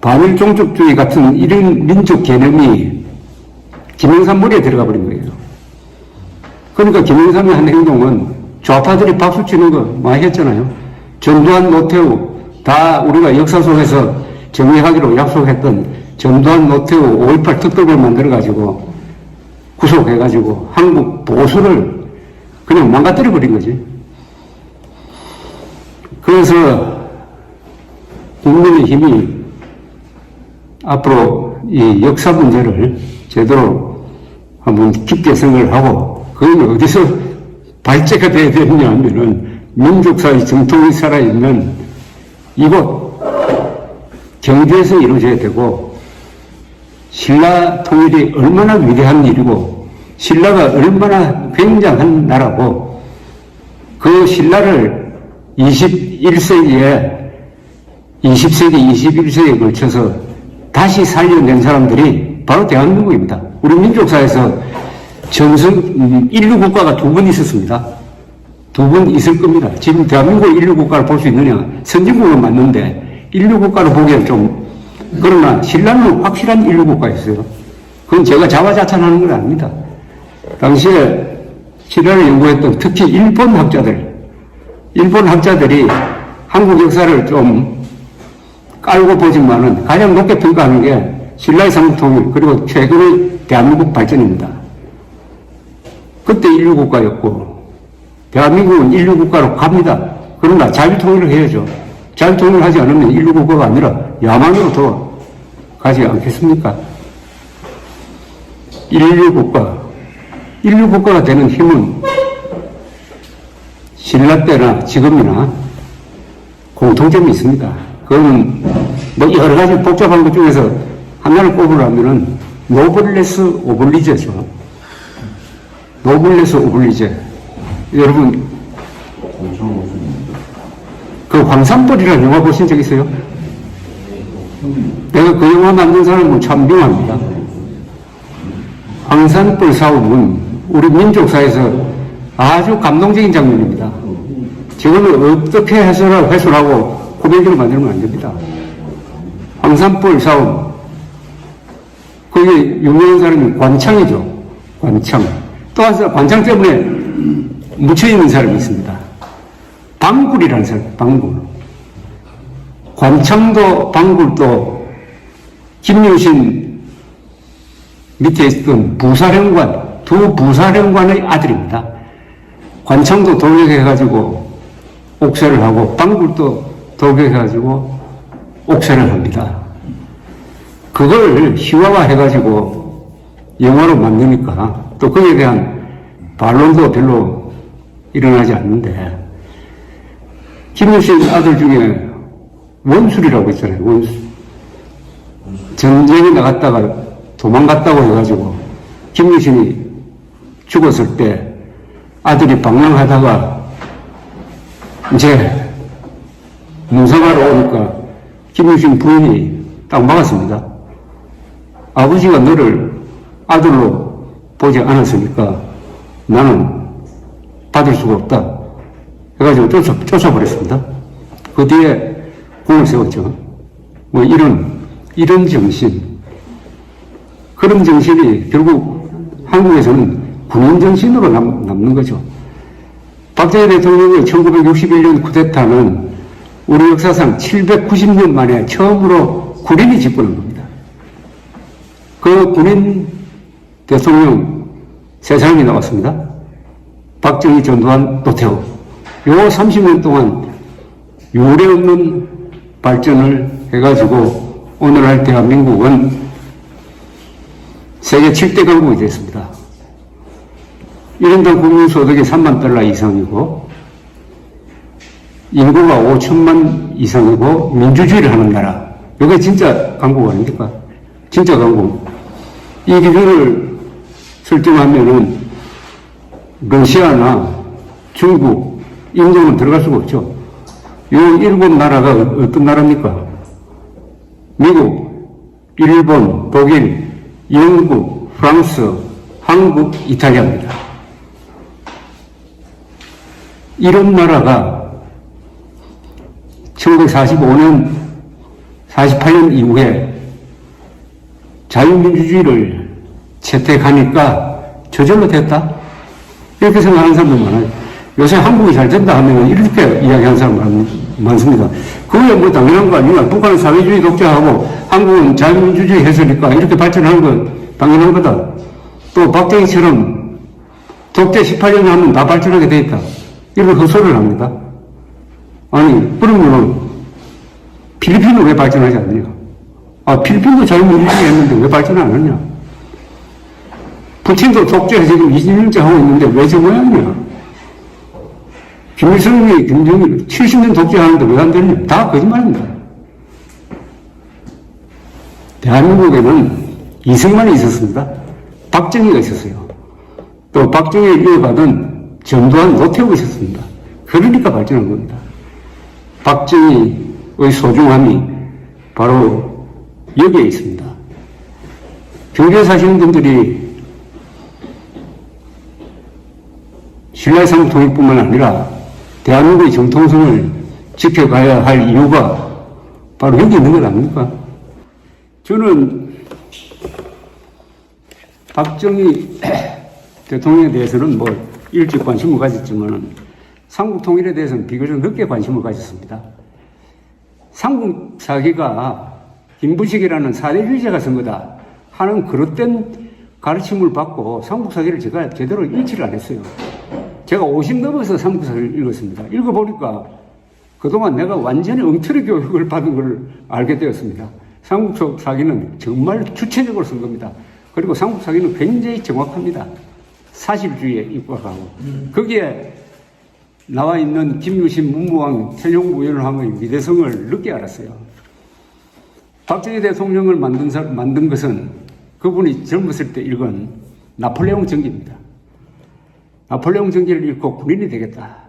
반일 종족주의 같은 이런 민족 개념이 김영삼 머리에 들어가 버린 거예요. 그러니까 김영삼의 한 행동은 좌파들이 박수 치는 거 많이 했잖아요. 전두환, 노태우 다 우리가 역사 속에서 정리하기로 약속했던 전두환, 노태우 5.18 특별을 만들어가지고 구속해가지고 한국 보수를 그냥 망가뜨려버린 거지. 그래서 국민의힘이 앞으로 이 역사 문제를 제대로 한번 깊게 생각을 하고 그게 어디서 발제가 돼야 되느냐 하면은 민족사의 정통이 살아있는 이곳 경주에서 이루어져야 되고 신라 통일이 얼마나 위대한 일이고 신라가 얼마나 굉장한 나라고 그 신라를 21세기에 20세기, 21세기에 걸쳐서 다시 살려낸 사람들이 바로 대한민국입니다. 우리 민족사에서 인류 국가가 두 번 있었습니다. 두 번 있을 겁니다. 지금 대한민국 인류 국가를 볼 수 있느냐? 선진국은 맞는데 인류국가로 보기엔 좀, 그러나 신라는 확실한 인류국가였어요. 그건 제가 자화자찬하는 건 아닙니다. 당시에 신라를 연구했던 특히 일본 학자들이 한국 역사를 좀 깔고 보지만은 가장 높게 평가하는 게 신라의 삼국통일 그리고 최근의 대한민국 발전입니다. 그때 인류국가였고 대한민국은 인류국가로 갑니다. 그러나 자유통일을 해야죠. 자유통일을 하지 않으면 인류국가가 아니라 야만으로 더 가지 않겠습니까? 인류국가가 되는 힘은 신라 때나 지금이나 공통점이 있습니다. 그건 뭐 여러 가지 복잡한 것 중에서 하나를 꼽으라면은 노블레스 오블리제죠. 노블레스 오블리제. 여러분, 그 황산벌이라는 영화 보신 적 있어요? 내가 그 영화 만든 사람은 참 명합니다. 황산벌 싸움은 우리 민족사에서 아주 감동적인 장면입니다. 지금은 어떻게 해설하고 코미디를 만들면 안 됩니다. 황산벌 싸움. 거기에 유명한 사람이 관창이죠. 관창. 또 한 사람, 관창 때문에 묻혀있는 사람이 있습니다. 방굴이라는 사람, 방굴. 관창도 방굴도 김유신 밑에 있던 부사령관, 두 부사령관의 아들입니다. 관창도 돌격해가지고 옥새를 하고 방굴도 돌격해가지고 옥새를 합니다. 그걸 희화화해가지고 영화로 만드니까 또 거기에 대한 반론도 별로 일어나지 않는데 김유신 아들 중에 원술이라고 있잖아요. 원술. 전쟁에 나갔다가 도망갔다고 해가지고 김유신이 죽었을 때 아들이 방랑하다가 이제 문상하러 오니까 김유신 부인이 딱 막았습니다. 아버지가 너를 아들로 보지 않았으니까 나는 받을 수가 없다. 해가지고 쫓아버렸습니다. 그 뒤에 공을 세웠죠. 뭐 이런 정신. 그런 정신이 결국 한국에서는 군인 정신으로 남는 거죠. 박정희 대통령의 1961년 쿠데타는 우리 역사상 790년 만에 처음으로 군인이 집권한 겁니다. 그 군인 대통령 세 사람이 나왔습니다. 박정희, 전두환, 노태우. 요 30년 동안 유례 없는 발전을 해가지고 오늘날 대한민국은 세계 7대 강국이 됐습니다. 1인당 국민소득이 3만 달러 이상이고 인구가 5천만 이상이고 민주주의를 하는 나라. 이게 진짜 강국 아닙니까? 진짜 강국. 이 기준을 설정하면은 러시아나 중국, 인도는 들어갈 수가 없죠. 요 일본 나라가 어떤 나라입니까? 미국, 일본, 독일, 영국, 프랑스, 한국, 이탈리아입니다. 이런 나라가 1945년, 48년 이후에 자유민주주의를 채택하니까 저절로 됐다? 이렇게 생각하는 사람도 많아요. 요새 한국이 잘 된다 하면 이렇게 이야기하는 사람 많습니다. 그게 뭐 당연한 거 아니야. 북한은 사회주의 독재하고 한국은 자유민주주의 했으니까 이렇게 발전하는 건 당연한 거다. 또 박정희처럼 독재 18년 하면 다 발전하게 돼 있다. 이런 헛소리를 합니다. 아니, 그러면 필리핀은 왜 발전하지 않느냐? 필리핀도 자유민주주의 했는데 왜 발전 안 하냐? 푸틴도 독재 지금 20년째 하고 있는데 왜 저 모양이냐? 김일성이 70년 독재하는데 왜 안 되냐? 다 거짓말입니다. 대한민국에는 이승만이 있었습니다. 박정희가 있었어요. 또 박정희를 이어받은 전두환, 노태우가 있었습니다. 그러니까 발전한 겁니다. 박정희의 소중함이 바로 여기에 있습니다. 경주에 사시는 분들이 신라의 삼국통일뿐만 아니라 대한민국의 정통성을 지켜가야 할 이유가 바로 여기 있는 것 아닙니까? 저는 박정희 대통령에 대해서는 뭐 일찍 관심을 가졌지만 삼국 통일에 대해서는 비교적 늦게 관심을 가졌습니다. 삼국 사기가 김부식이라는 사대주의자가 쓴 거다 하는 그릇된 가르침을 받고 삼국 사기를 제가 제대로 읽지를 안 했어요. 제가 50 넘어서 삼국 사기를 읽었습니다. 읽어보니까 그동안 내가 완전히 엉터리 교육을 받은 걸 알게 되었습니다. 삼국 사기는 정말 주체적으로 쓴 겁니다. 그리고 삼국 사기는 굉장히 정확합니다. 사실주의에 입각하고 거기에 나와 있는 김유신, 문무왕, 태종무열왕의 위대성을 늦게 알았어요. 박정희 대통령을 만든 것은 그분이 젊었을 때 읽은 나폴레옹 전기입니다. 나폴레옹 전기를 읽고 군인이 되겠다.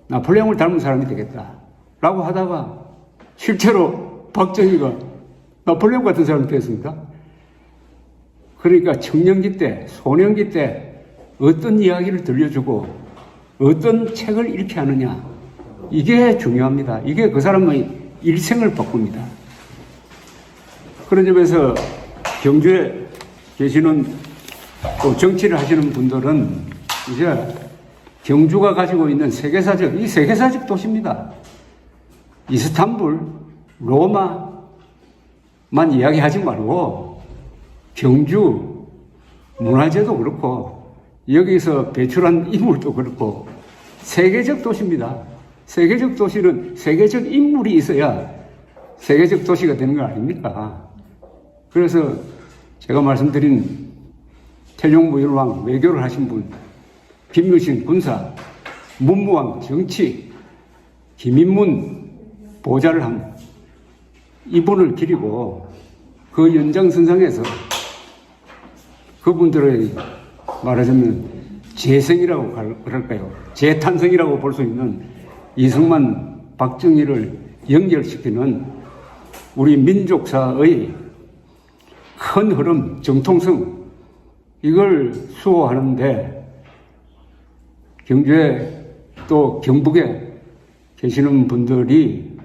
나폴레옹을 닮은 사람이 되겠다. 라고 하다가 실제로 박정희가 나폴레옹 같은 사람이 되었습니까? 그러니까 청년기 때, 소년기 때 어떤 이야기를 들려주고 어떤 책을 읽게 하느냐. 이게 중요합니다. 이게 그 사람의 일생을 바꿉니다. 그런 점에서 경주에 계시는 또 정치를 하시는 분들은 이제 경주가 가지고 있는 세계사적, 이 세계사적 도시입니다. 이스탄불, 로마만 이야기하지 말고 경주 문화재도 그렇고 여기서 배출한 인물도 그렇고 세계적 도시입니다. 세계적 도시는 세계적 인물이 있어야 세계적 도시가 되는 거 아닙니까? 그래서 제가 말씀드린 태종무열왕 외교를 하신 분, 김유신 군사, 문무왕 정치, 김인문 보좌를 한 이분을 기리고 그 연장선상에서 그분들의 말하자면 재생이라고 그럴까요? 재탄생이라고 볼 수 있는 이승만, 박정희를 연결시키는 우리 민족사의 큰 흐름, 정통성 이걸 수호하는데 경주에 또 경북에 계시는 분들이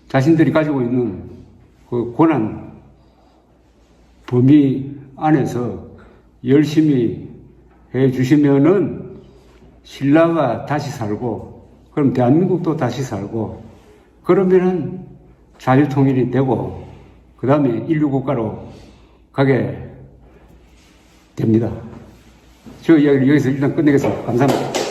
자신들이 가지고 있는 그 권한 범위 안에서 열심히 해 주시면은 신라가 다시 살고 그럼 대한민국도 다시 살고 그러면은 자유통일이 되고 그 다음에 인류국가로 가게 됩니다. 저 이야기를 여기서 일단 끝내겠습니다. 감사합니다.